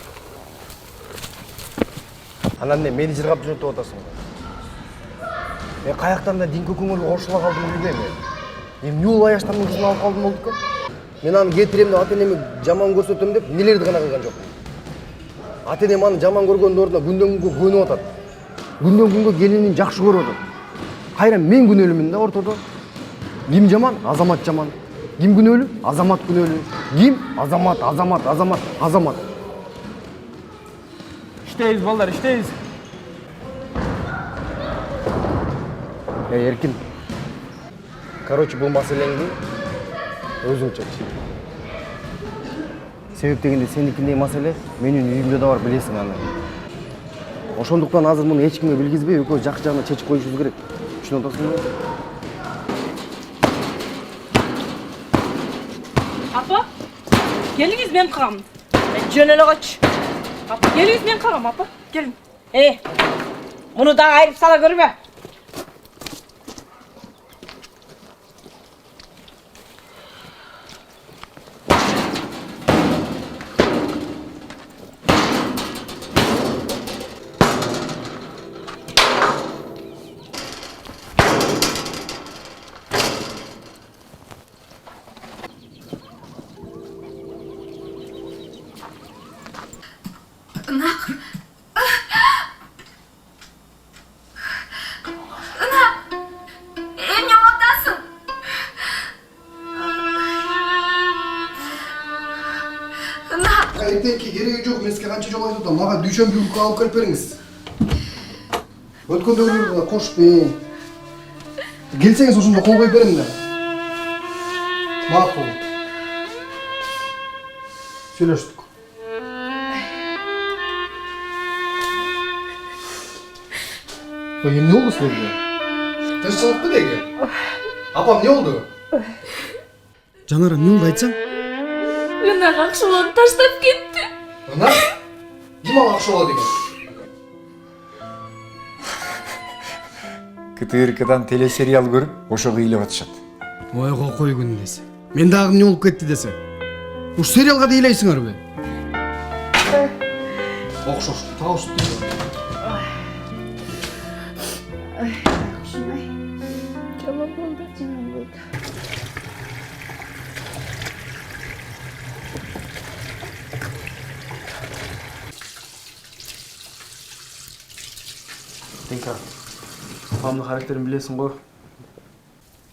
Анан эмне мени жыргап жүрөтүп атасың? Мен каяктан да динке көңүлгө кошула калдым билбейм мен. Эмне болуп аяштардын кызын алып калдым болду экен? Мен аны кетирем деп ата-энеме жаман көрсөтөм деп нелерди гана кылган жокмун. Ата-энем аны жаман көргөндүн ордуна күндөн күнгө көнүп атат. Күндөн күнгө келинин жакшы көрүп атат. Кайра мен күнөөлүмүн да ортодо. Ким жаман? Азамат жаман. Ким күнөөлүү? Азамат күнөөлүү. Ким? Азамат. İşteyiz балдар, işteyiz. Эркин. Короче, бул маселеңди өзүң чеч. Себеп дегенде сеникиндей маселе менин үйүмдө да бар, билесиң аны. Ошондуктан азыр муну эч кимге билгизбей, экөөбүз жакшы жагына чечип коюшубуз керек. Түшүнүп атасыңбы? Апа, келиңиz мен кагам. Жөн эле койчу. Апа, келиңиz мен кагам, апа. Келин. Муну да айырып сала көрбө. канча жолу айтып атам, мага дүйшөмбү үлкө алып келип бериңиз. Өткөндөгүлөргө кошпойм. Келсеңиз ошондо кол коюп берем да. Макул. Сүйлөштүк. Эмне болду силерге? Тынччылыкпы деги? Апам эмне болду? Жанара, эмне болду айтсаң? Ына акшылап таштап кетти. Ына? Ким ал акшылоо деген? КТРКдан телесериал көрүп, ошо кыйлап атышат. Ой, кой күндесі. Мен дагы эмне болуп кетти десе. Уж сериалга да ыйлайсыңарбы? Окшош, табышты. Жаман болду, жаман болду. Тенка, апамдын характерин билесиң го.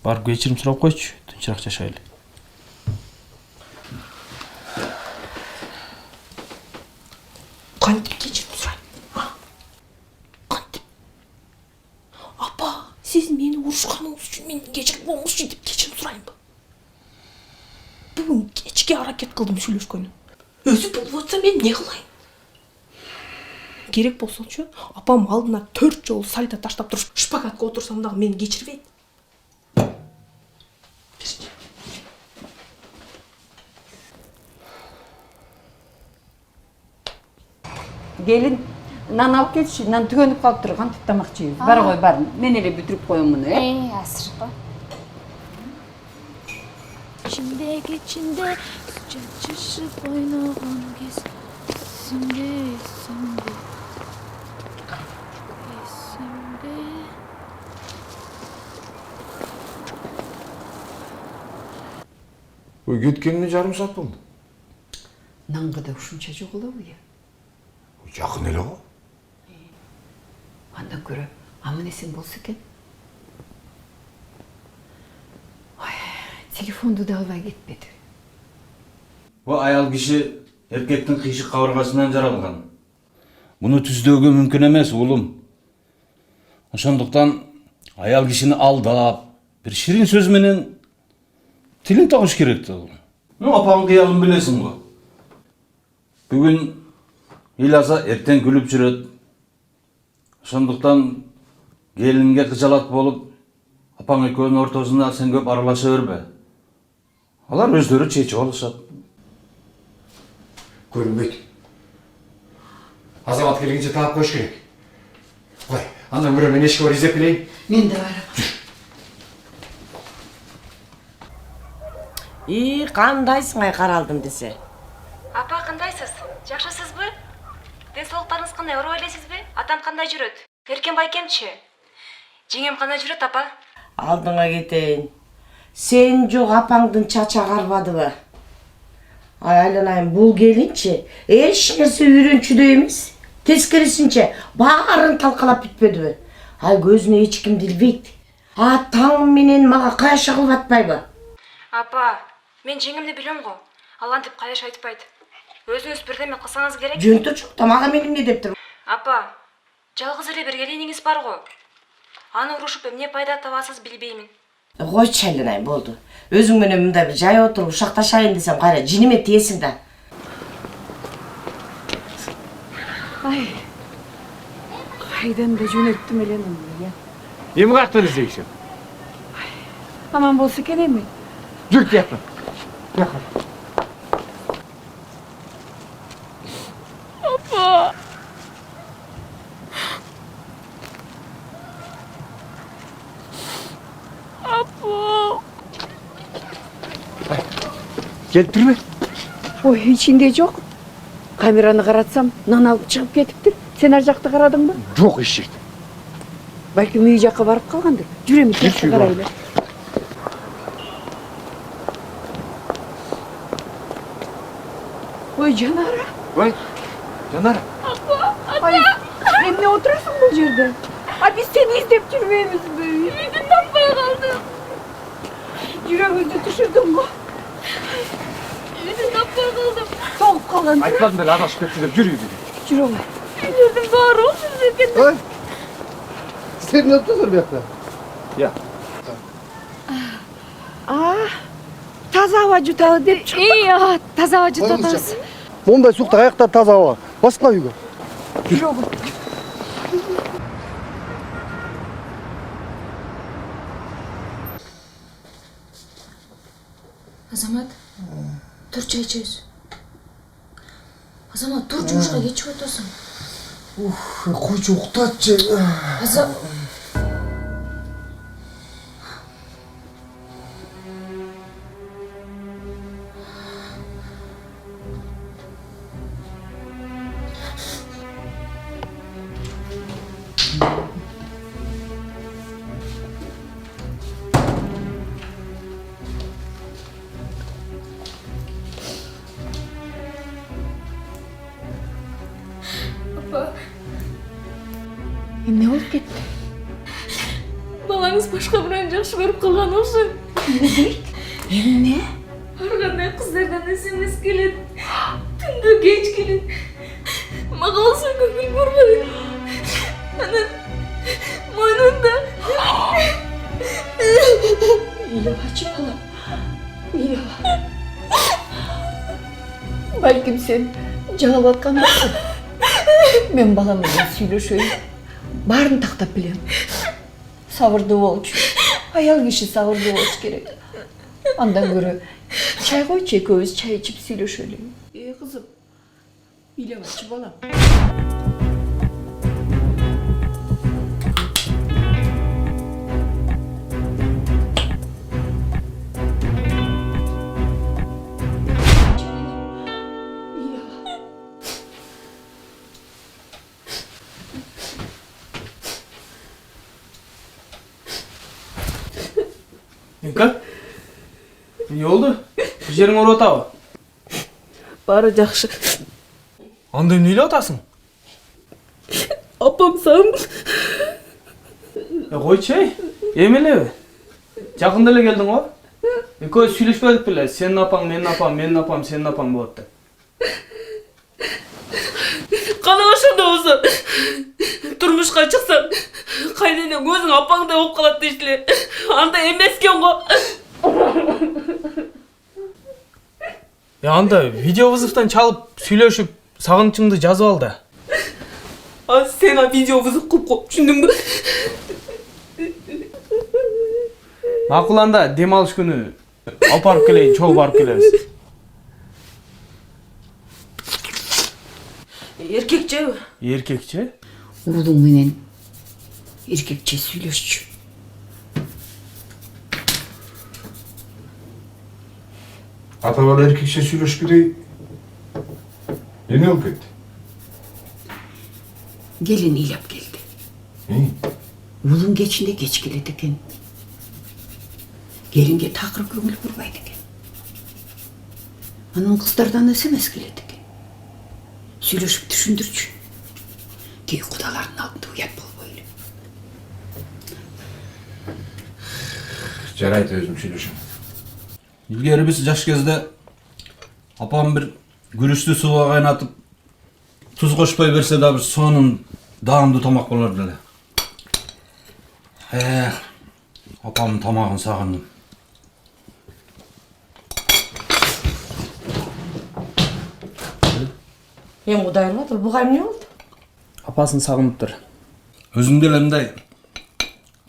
Барып кечирим сурап койчу, тынчыраак жашайлы. Кантип кечирим сурайм? Кантип? Апа, сиз мени урушканыңыз үчүн мен кечирип болмушчу деп кечирим сурайынбы? Бүгүн кечке аракет кылдым сүйлөшкөнү. Өзү болуп атса мен эмне кылайын? Керек болсочу, апам алдына 4 жолу сальто таштап туруп шпагатка отурсам дагы мени кечирбейт. Gelin, nan alып кетші, нан түгөнүп қалып тұр, қантип тамақ жейбіз. Бар ғой, бар. Мен эле бүтүрүп коем муну, асырпа. İçimde çatışıp oynağın kez Esimde, esimde Esimde Ой, кеткенине жарым саат болду. Нанга да ушунча жоголобу я? Жакын эле го. Андан көрө аман эсен болсо экен. Телефонду да албай кетпеди. Бу аял киши эркектин кыйшык кабыргасынан жаралган. Муну түздөөгө мүмкүн эмес, уулум. Ошондуктан аял кишини алдап, бир ширин сөз менен тилин табыш керек да. Апаңдын кыялын билесиң го. Бүгүн ыйласа эртең күлүп жүрөт. Ошондуктан келинге кыжалат болуп, апаң экөөнүн ортосунда сен көп аралаша бербе. Алар өздөрү чечип алышат. Көрүнбөйт. Азамат келгенче таап коюш керек. Кой, андан көрө мен эшикке барып издеп келейин. Мен да барам. Кандайсың ай каралдым десе. Апа, кандайсыз? Жакшысызбы? Денсаулыктарыңыз кандай, ооруп элесизби? Атам кандай жүрөт? Эркен байкемчи? Жеңем кандай жүрөт, апа? Алдыңа кетейин. Сен жок апаңдын чача карбадыбы? Ай айланайын, бул келинчи эч нерсе үйрөнчүдөй эмес. Тескерисинче баарын талкалап бүтпөдүбү? Ай көзүнө эч кимди илбейт. Атаң менен мага каяша кылып атпайбы? Апа, мен жеңемди билем го. Ал антип каяш айтпайт. Өзүңүз бирдеме кылсаңыз керек. Жөнтө жок да мага мен эмне дептир? Апа, жалгыз эле бир келиниңиз бар го. Аны урушуп эмне пайда табасыз билбеймин. Койчу айланайын, болду. Өзүң менен мындай бир жай отуруп ушакташайын десем кайра жиниме тиесиң да. Ай, кайдан да жөнөттүм эле муну, я. Эми каяктан издейсиң? Аман болсо экен эми. Жүр тияктан. Апа. Апа. Келип турбу? Ой, ичинде жок. Камераны каратсам, нан алып чыгып кетиптир. Сен ар жакты карадыңбы? Жок эшек. Балким үй жакка барып калгандыр. Жүр эми тиякка карайлы. Ой, Жанара. Ой, Жанара. Ай, эмне отурасың бул жерде? А биз сени издеп жүрбөйбүзбү? Үйдү таппай калдым. Жүрөгүңдү түшүрдүң го. Өзüm таппай қалдым. Тоғып қалған. Айтпадым беле адашып кетті деп жүрүй бери. Жүре ғой. Үйлердің бары осы екен. Ой. Сен не yaptın bu Я. Таза ауа жұталы деп шық. таза ауа жұтатасыз. Ондай суықта аяқтар таза ауа. Басқа үйге. Жүре ғой. Азамат, тұр чай ішеміз. Азамат, тұр жұмысқа кетіп отырсың. Қойшы ұқтатшы. Не болып кетті? Балаңыз башқа біреуін жақсы көріп қалған осы. Не? Арғандай қыздардан SMS келеді. Түнде кеш келеді. Мағалса көңіл бұрмады. Анан мойнында. Илебачы балам. Илеба. Бәлкім сен жаңылып атқандасың. Мен баламмен сөйлесейін. Барын тақтап білем. Сабырды болуш. Аял киши сабырды болуш керек. Андан көрі чай қойчы, екеуіміз чай ішіп сөйлеселейін. Қызым, илебачы балам. Enka? Ne oldu? Bir yerin oraya atava. Бары жақсы. Андай неyle atasın? Апам сағын. Қой чай, емеле. Жақында эле келдің ғой? Екеуі сөйлеспедік біле. Сенің апаң, менің апам, менің апам, сенің апаң болады. Қана ошонда болса. Тұрмышқа шықсам, қайненең өзің апаңдай болып қалады дейсіле. Анда емескен ғой. Анда видео вызовтан çalıp сөйлешіп, сағынышыңды жазып алды. Сен видео вызов қылып қой, түсіндің бі? Мақұл анда демалыш күні апарып келейін, чоң барып келеміз. Еркекче? Еркекче? Ұлың менен еркекче сөйлесші. Ата-бала еркекше сөйлешкідей не болып кетті? Gelin ilap geldi. Улың кечінде кеч келеді екен. Келінге тақыр көңіл бұрмайды екен. Анын қыздардан SMS келеді екен. Сөйлесіп түсіндірші. Кей құдалардың алдында ұят болбойлы. Жарайды өзім сөйлешем. Ilgari biz жаш кезде апам bir күрішті суға қайнатып тұз қошпай берсе да біз соның дағымды тамақ боларды эле. Апамның тамағын сағындым. Құдайыма тұр, бұғайым не болды? Апасын сағынып тұр. Өзіңде элемдай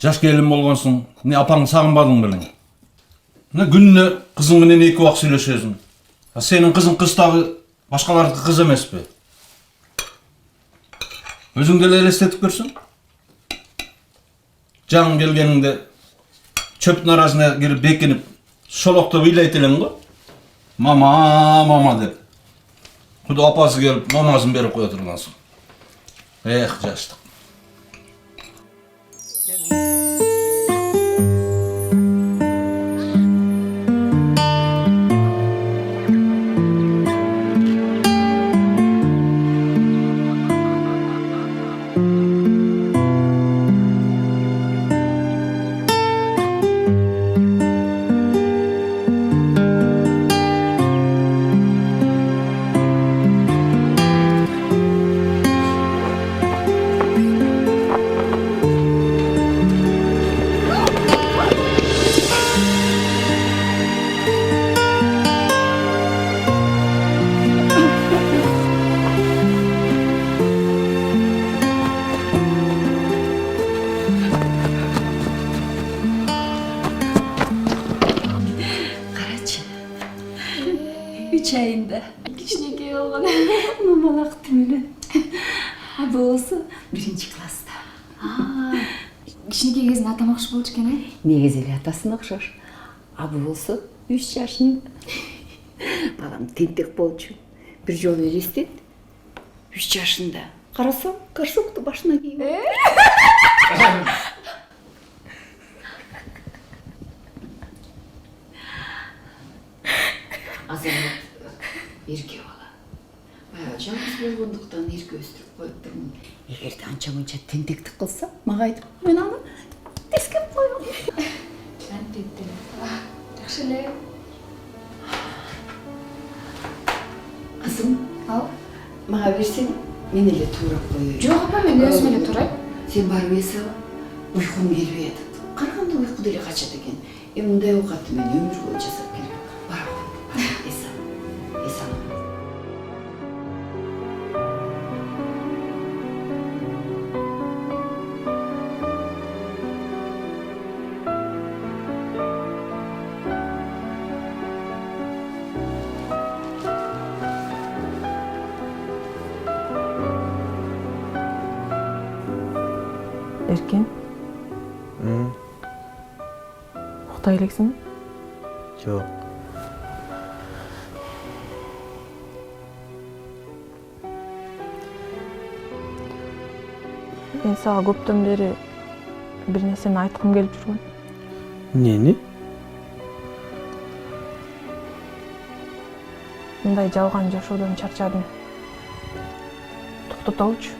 жаш келін болғансың, не апаңды сағынбадың белең. Күніне қызың менен 2 уақыт сөйлесесің. Сенің қызың қыз-тағы башқалардікі қыз емес пе? Өзіңді елестетіп көрсің? Жаң келгеніңде чөптің арасына кіріп бекініп, шолоқтап үйлайтелең ғой? Мама деп. Құды апасы келіп, мамасын беріп қоя тұрғансың. Жастық. 3 айында. Кичинекей болгон мамалакты менен. А болсо 1-класста. Кичинекей кезинде атам окшош болчу экен, э? Негизи эле атасына окшош. А болсо 3 жашында. Балам тентек болчу. Бир жолу элестет. 3 жашында. Карасам, горшокту башына кийип. Азамат эрке бала. Баягы жалгыз болгондуктан эрке өстүрүп коюптурмун. Эгерде анча мынча тентектик кылса, мага айтып, мен аны тескеп коем. Албетте. Жакшы эле. Кызым, Ал. мага берсең, мен эле туурап коеюн. Жок апа, мен өзүм эле турайм. Сен барып эсе ал. Уйкум келбей атат. Караганда уйку деле качат экен. Мындай оокатты мен өмүр бою жасап келбейм. Бара кой. Эсе ал. Эсе ал. Эркен, уктай элексиңби? Жок. Мен сага көптөн бери бир нерсени айткым келип жүргөн. Эмнени? Мындай жалган жашоодон чарчадым. Токтотобучу.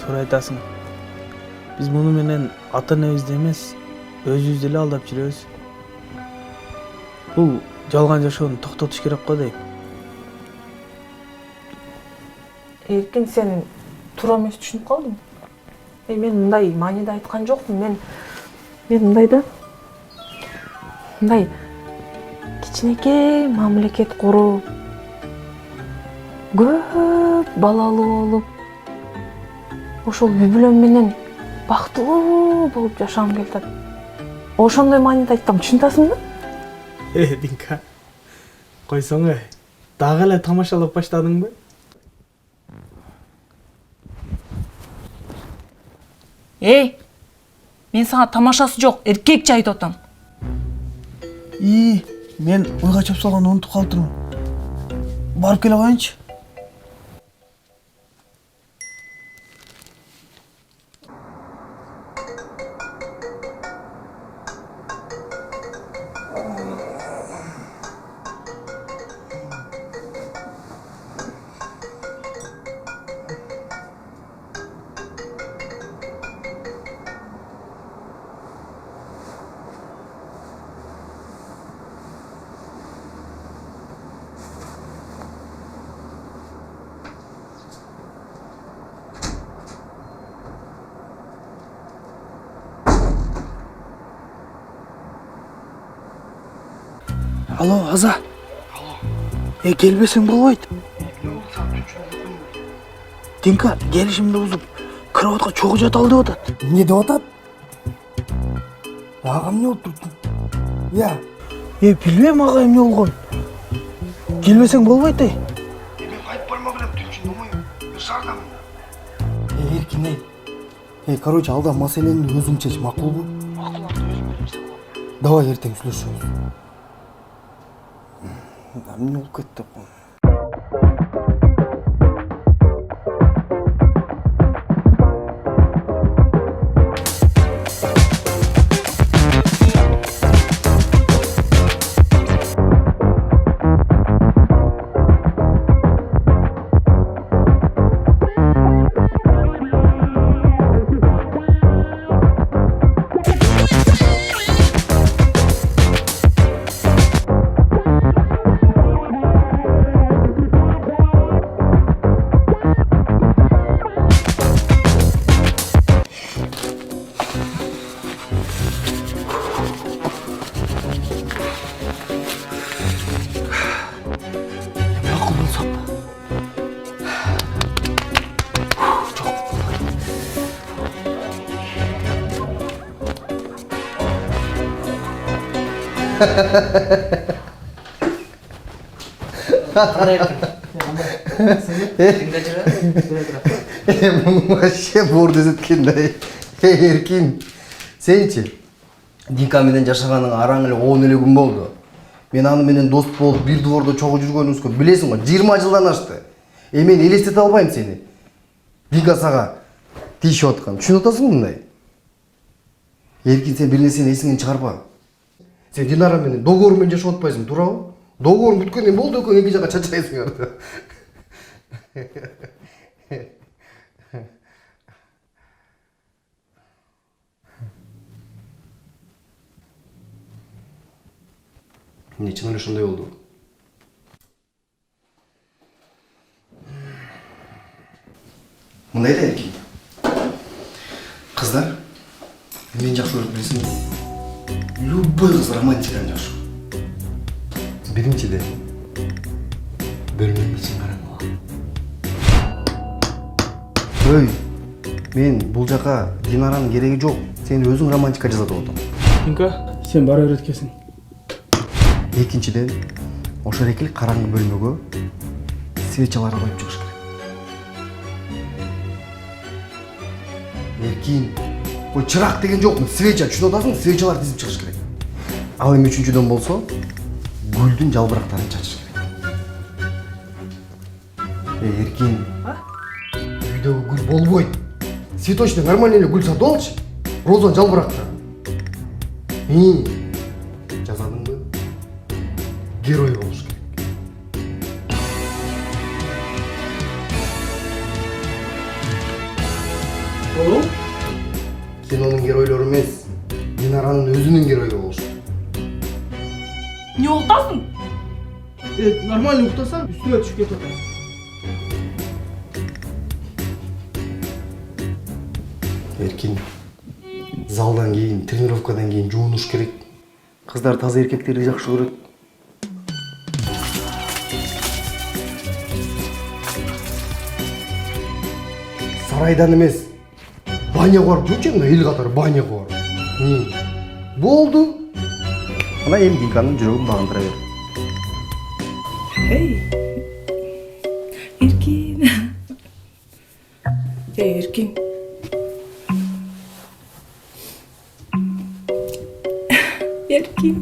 Туура айтасың. Биз муну менен ата-энебизди эмес, өзүбүздү эле алдап жүрөбүз. Бул жалган жашоону токтотуш керек го дейм. Эркин, сен туура эмес түшүнүп калдың. Мен мындай мааниде айткан жокмун. Мен мындай кичинекей мамлекет куруп, көп балалуу болуп, ошол үй бүлөм менен бактылуу болуп жашагым келип атат. Ошондой мааниде айттым, түшүнөсүңбү? Динка. Койсоң, дагы эле тамашалап баштадыңбы? Мен сага тамашасы жок, эркекче айтып атам. Мен ойга чөп салганда унутуп калыптырмын. Барып келе коеюнчу. Алло, Аза. Келбесең болбойт. Динка, келишимди бузуп, кроватка чогуу жаталы деп атат. Эмне деп атат? Ага эмне болуп турупту? Билбейм ага эмне болгон. Келбесең болбойт, Мен кайтып барма белем, түнчүн болмойм. Бир жардам. Эркин, короче, алда маселени өзүң чеч, макулбу? Макул, өзүм билем. Давай эртең сүйлөшөбүз. Эмне болуп кетти? Вообще бордыз еткендай. Еркин, сенчи? Динка менен жашаганың араң эле 10 эле күн болду. Мен аны менен дос болуп бир двордо чогуу жүргөнүбүзгө билесиң го 20 жылдан ашты. Мен элестете албайм сени. Динка сага тийишип аткан. Түшүнүп атасың мындай? Еркин, сен бир нерсени эсиңден чыгарба. Сен Динара менен договор менен жашап атпайсың, туурабы? Договорун бүткөндөн болду экөө эки жакка чачайсыңар. Эмне чын эле ошондой болду? Мындай да Эркин. Кыздар, мен жакшы көрүп билесиңби? Любой кыз романтиканы жакшы. Биринчиден, бөлмөнүн ичин караңгыла. Өй, мен бул жака Динаранын кереги жок. Сен өзүң романтика жасатып отуң. Динка, сен бара берет экенсиң. Экинчиден, ошол экил караңгы бөлмөгө свечаларды коюп чыгыш керек. Эркин, ой чырак деген жокму? Свеча, түшүнүп атасың? Свечалар тизип чыгыш керек. Ал эми үчүнчүдөн болсо, гүлдүн жалбырактарын чачыш керек. Эркин, үйдөгү гүл болбойт. Цветочный нормальный эле гүл сатып алчы. Роза жалбыракта. Жазадыңбы? Герой болуш керек. Болу? Кинонун геройлору эмес, Динаранын өзүнүн геройу болуш. Не уктасың? Нормально уктасаң, үстүңө түшүп кетип атасың. Эркин, залдан кийин, тренировкадан кийин жуунуш керек. Кыздар таза эркектерди жакшы көрөт. Сарайдан эмес, баняга барып жуучу да эл катары баняга барып. Болду. Ана эми Динканын жүрөгүн багындыра бер. Эркин. Эркин. Эркин.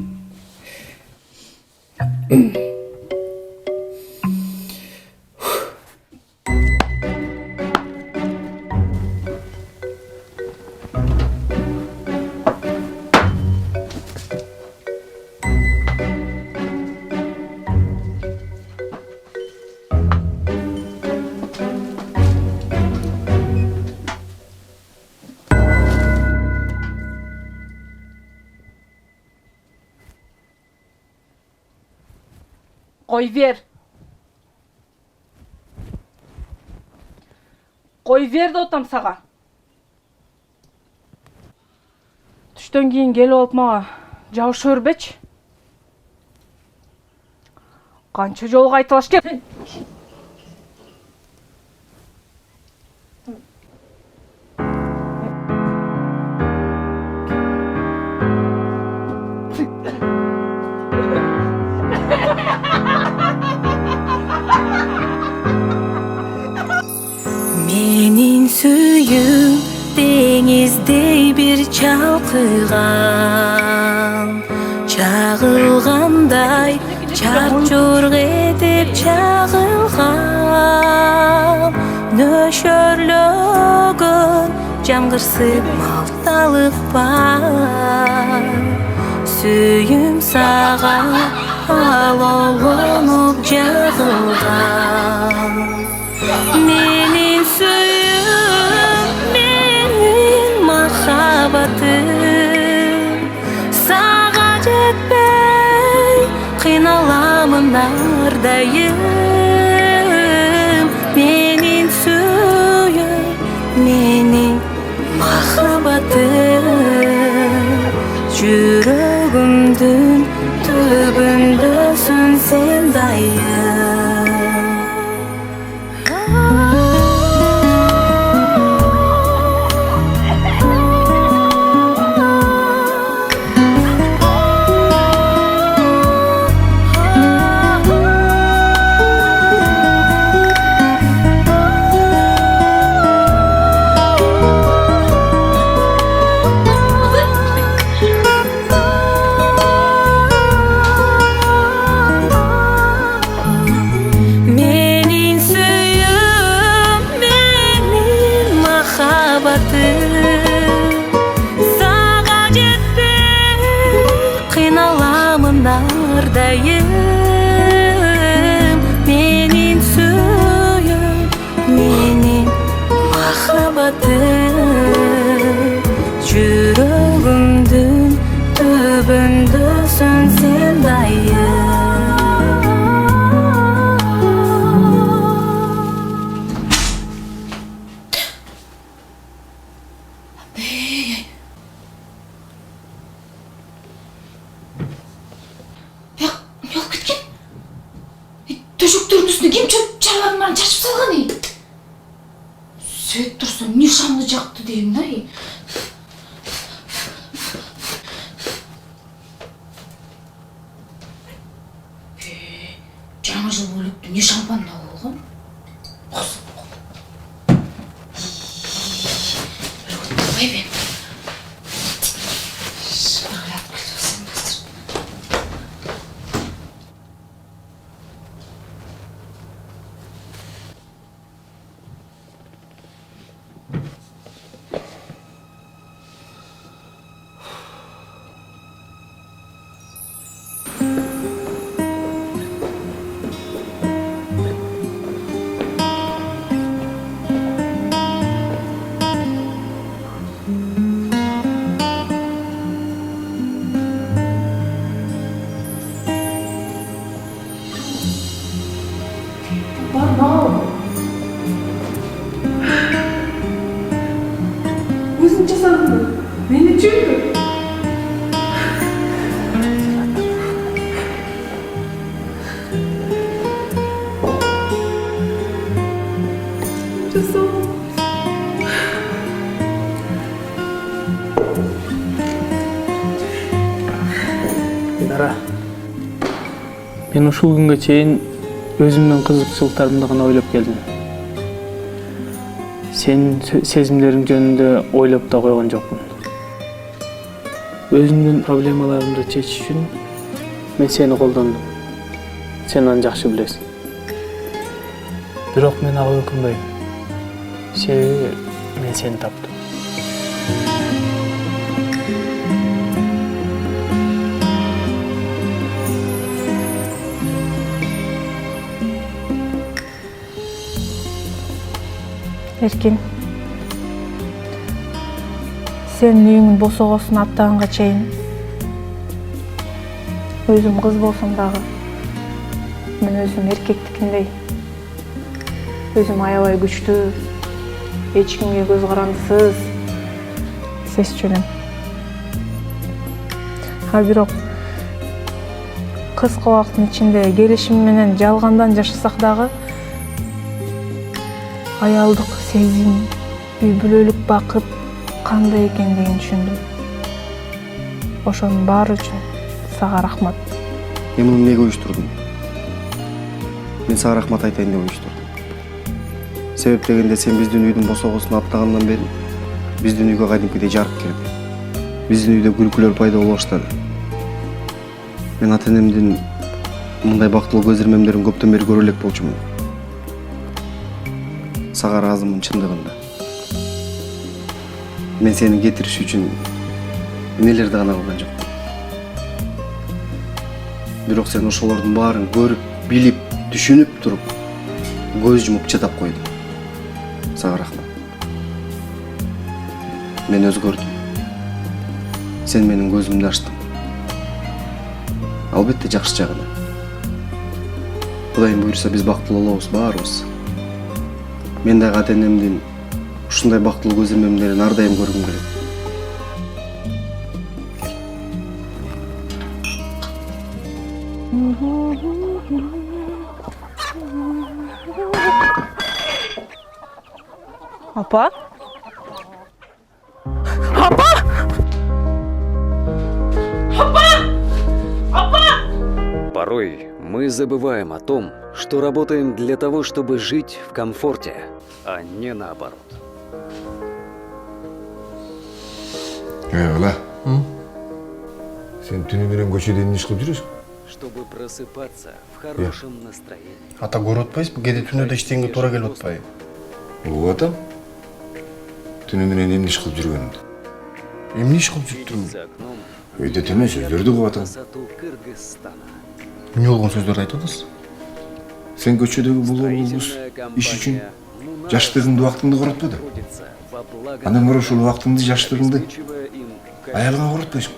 Кой бер. Кой бер деп атам сага. Түштөн кийин келип алып мага жабыша бербечи. Канча жолу кайталаш керек? Менин сүйүм деңиздей бир чалкыган, чагылгандай чарчург этип чагылган, нөшөрлөгөн жамгырсып малталык бар. Сүйүм сага алоолонуп жагылган. Менин сүйүм, менин махаббатым, сага жетпей кыйналамын ардайым. Менин сүйүм, менин махаббатым, жүрөгүмдүн түбүндөсүн сен дайым. Ardayım menin suyum, menin mahabatım. Yüreğimdün tübündesin sen dayım. Yok ketken. Төшөктөрдүн үстүнө ким чайлардын баарын чачып салган ey? Сөйт турса нишанды жакты дейм да ey. Жаңа жыл бөлүктү не шампанна болгон? Ой бем. Өзің жасадың ба? Мені çünkü. Динара, мен ушул күнгө чейин өзүмдүн кызыкчылыктарымды гана ойлоп келдим. Сенин сезимдериң жөнүндө ойлоп да койгон жокмун. Өзүмдүн проблемаларымды чечиш үчүн мен сени колдондум. Сен аны жакшы билесиң. Бирок мен ага өкүнбөйм. Себеби мен сени таптым. Эркин, сен үйүңдүн босогосун аттаганга чейин өзүм кыз болсом дагы мен өзүм эркектикиндей өзүм аябай күчтүү, эч кимге көз карандысыз сезчү элем. Бирок кыска убакыттын ичинде келишим менен жалгандан жашасак дагы аялдык сезим, үй бүлөлүк бакыт кандай экендигин түшүндүм. Ошонун баары үчүн сага рахмат. Мен муну эмнеге уюштурдум? Мен сага рахмат айтайын деп уюштурдум. Себеп дегенде сен биздин үйдүн босогосун аттагандан бери биздин үйгө кадимкидей жарык кирди. Биздин үйдө күлкүлөр пайда боло баштады. Мен ата-энемдин мындай бактылуу көз ирмемдерин көптөн бери көрө элек болчумун. Сага ыраазымын чындыгында. Мен сени кетириш үчүн эмнелерди гана кылган жокмун. Бирок сен ошолордун баарын көрүп, билип, түшүнүп туруп, көз жумуп чыдап койдуң. Сага рахмат. Мен өзгөрдүм. Сен менин көзүмдү ачтың. Албетте жакшы жагына. Кудайым буйруса биз бактылуу болобуз баарыбыз. Мен дагы ата-энемдин ушундай бактылуу көз ирмемдерин ар дайым көргүм келет. Апа? Апа! Апа! Апа! Порой мы забываем о том, что работаем для того, чтобы жить в комфорте, а не наоборот. Ала, сен түнү менен көчөдө эмне иш кылып жүрөсүң? Чтобы просыпаться в хорошем настроении. Ата көрүп атпайсызбы? Кээде түнөдө иштегенге туура келип атпайбы? Ооба атам. Түнү менен эмне иш кылып жүргөнүмдү? Эмне иш кылып жүрүптүрмүн? За окном Өйдөт эмес, өздөрдү кылып атам. красоту Кыргызстана. эмне болгон сөздөрдү айтып атасыз? Сен көчөдөгү бул обуз иш үчүн жаштыгыңды убактыңды коротподуң. Андан көрө ушул убактыңды жаштыгыңды аялга коротпойсуң.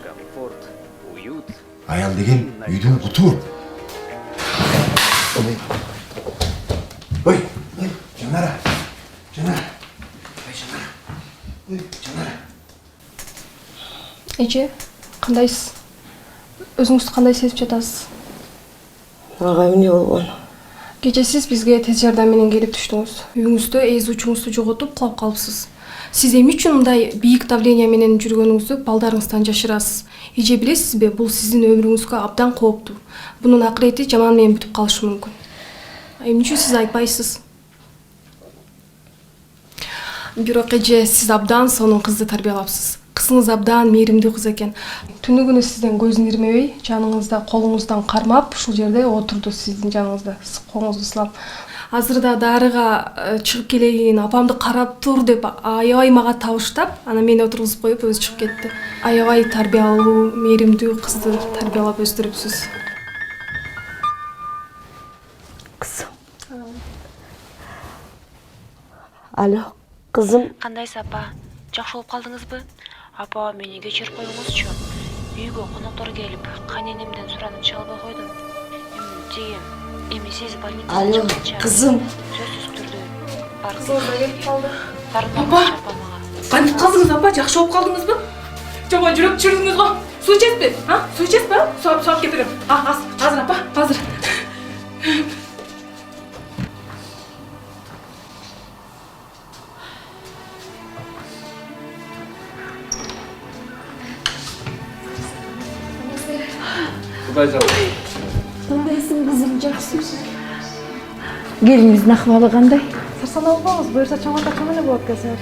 Аял деген үйдүн буту. Ой, Жанара. Жанара. Ой, Жанара. Эже, кандайсыз? Өзүңүздү кандай сезип жатасыз? Ага эмне болгон? Кече сиз бизге тез жардам менен келип түштүңүз. Үйүңүздө эз учуңузду жоготуп кулап калыпсыз. Сиз эмне үчүн мындай бийик давление менен жүргөнүңүздү балдарыңыздан жашырасыз? Эже билесизби, бул сиздин өмүрүңүзгө абдан кооптуу. Бунун акырети жаман менен бүтүп калышы мүмкүн. Эмне үчүн сиз айтпайсыз? Бирок эже, сиз абдан сонун кызды тарбиялапсыз. Кызыңыз абдан мээримдүү кыз экен. Түнү күнү сизден көзүн ирмебей, жаныңызда колуңуздан кармап, ушул жерде отурду сиздин жаныңызда, колуңузду сылап. Азыр да дарыга чыгып келейин, апамды карап тур деп аябай мага табыштап, анан мени отургузуп коюп өзү чыгып кетти. Аябай тарбиялуу, мээримдүү кызды тарбиялап өстүрүпсүз. Кызым. Алло, кызым. Кандайсыз апа? Жакшы болуп калдыңызбы? Апа, мени кечирип коюңузчу. Үйгө коноктор келип, кайненемден суранып чыга албай койдум. Эми сиз больницага Алло, кызым. сөзсүз түрдө бар. Кызыңыз да келип калды. Апа, Кантип калдыңыз апа? Жакшы болуп калдыңызбы? Жаман жүрөк түшүрдүңүз го. Суу ичесизби? Суу ичесизби? Сууап кетирем. Азыр апа, азыр. Кудай жабы. Кандайсың кызым, жакшысың? Келиңиздин акыбалы кандай? Сарсанаа болбоңуз, буюрса чоңойтачу эле болот экен.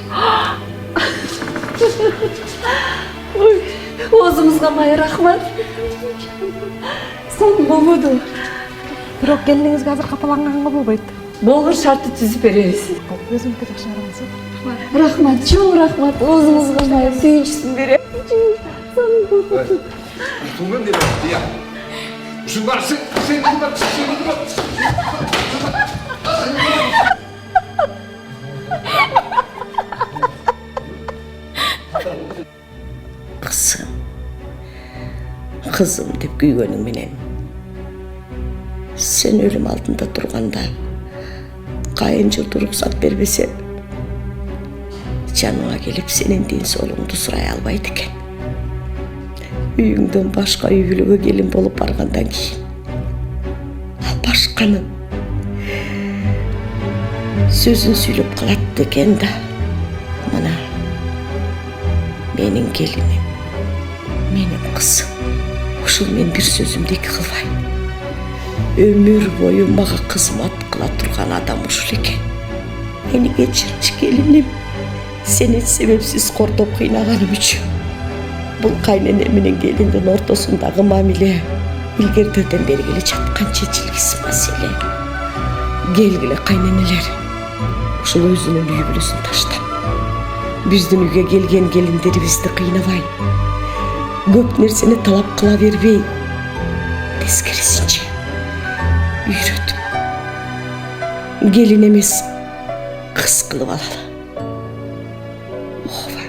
Ой, оозуңузга май рахмат. Сонун болбоду. Бирок келиниңизге азыр капаланганга болбойт. Болгон шартты түзүп беребиз. Өзүңүзгө жакшы караңыз. Рахмат, чоң рахмат. Оозуңузга май сүйүнчүсүн берем. Тумун деп атты, я. Ушун бар, сен Кызым деп күйгөнүң менен. Сен өлүм алдында турганда кайынжылды уруксат бербесе, жаныңа келип сенин ден соолугуңду сурай албайт экен. Үйүңдөн башка үй бүлөгө келин болуп баргандан кийин ал башканын сөзүн сүйлөп калат экен да. Мына менин келиним, менин кызым. Ушул мен бир сөзүмдү эки кылбай. Өмүр бою мага кызмат кыла турган адам ушул экен. Мени кечирчи келиним. Сени себепсиз кордоп кыйнаганым үчүн. Бул кайнене менен келиндин ортосундагы мамиле илгертүүдөн бери келе жаткан чечилгис маселе. Келгиле кайненелер. Ушул өзүнүн үй бүлөсүн таштап, биздин үйгө келген келиндерибизди кыйнабай, көп нерсени талап кыла бербей, тескерисинче үйрөтүп, келин эмес кыз кылып алалы. Ооба,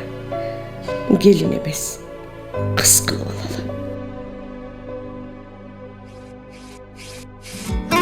келин эмес кыз кылып алалы.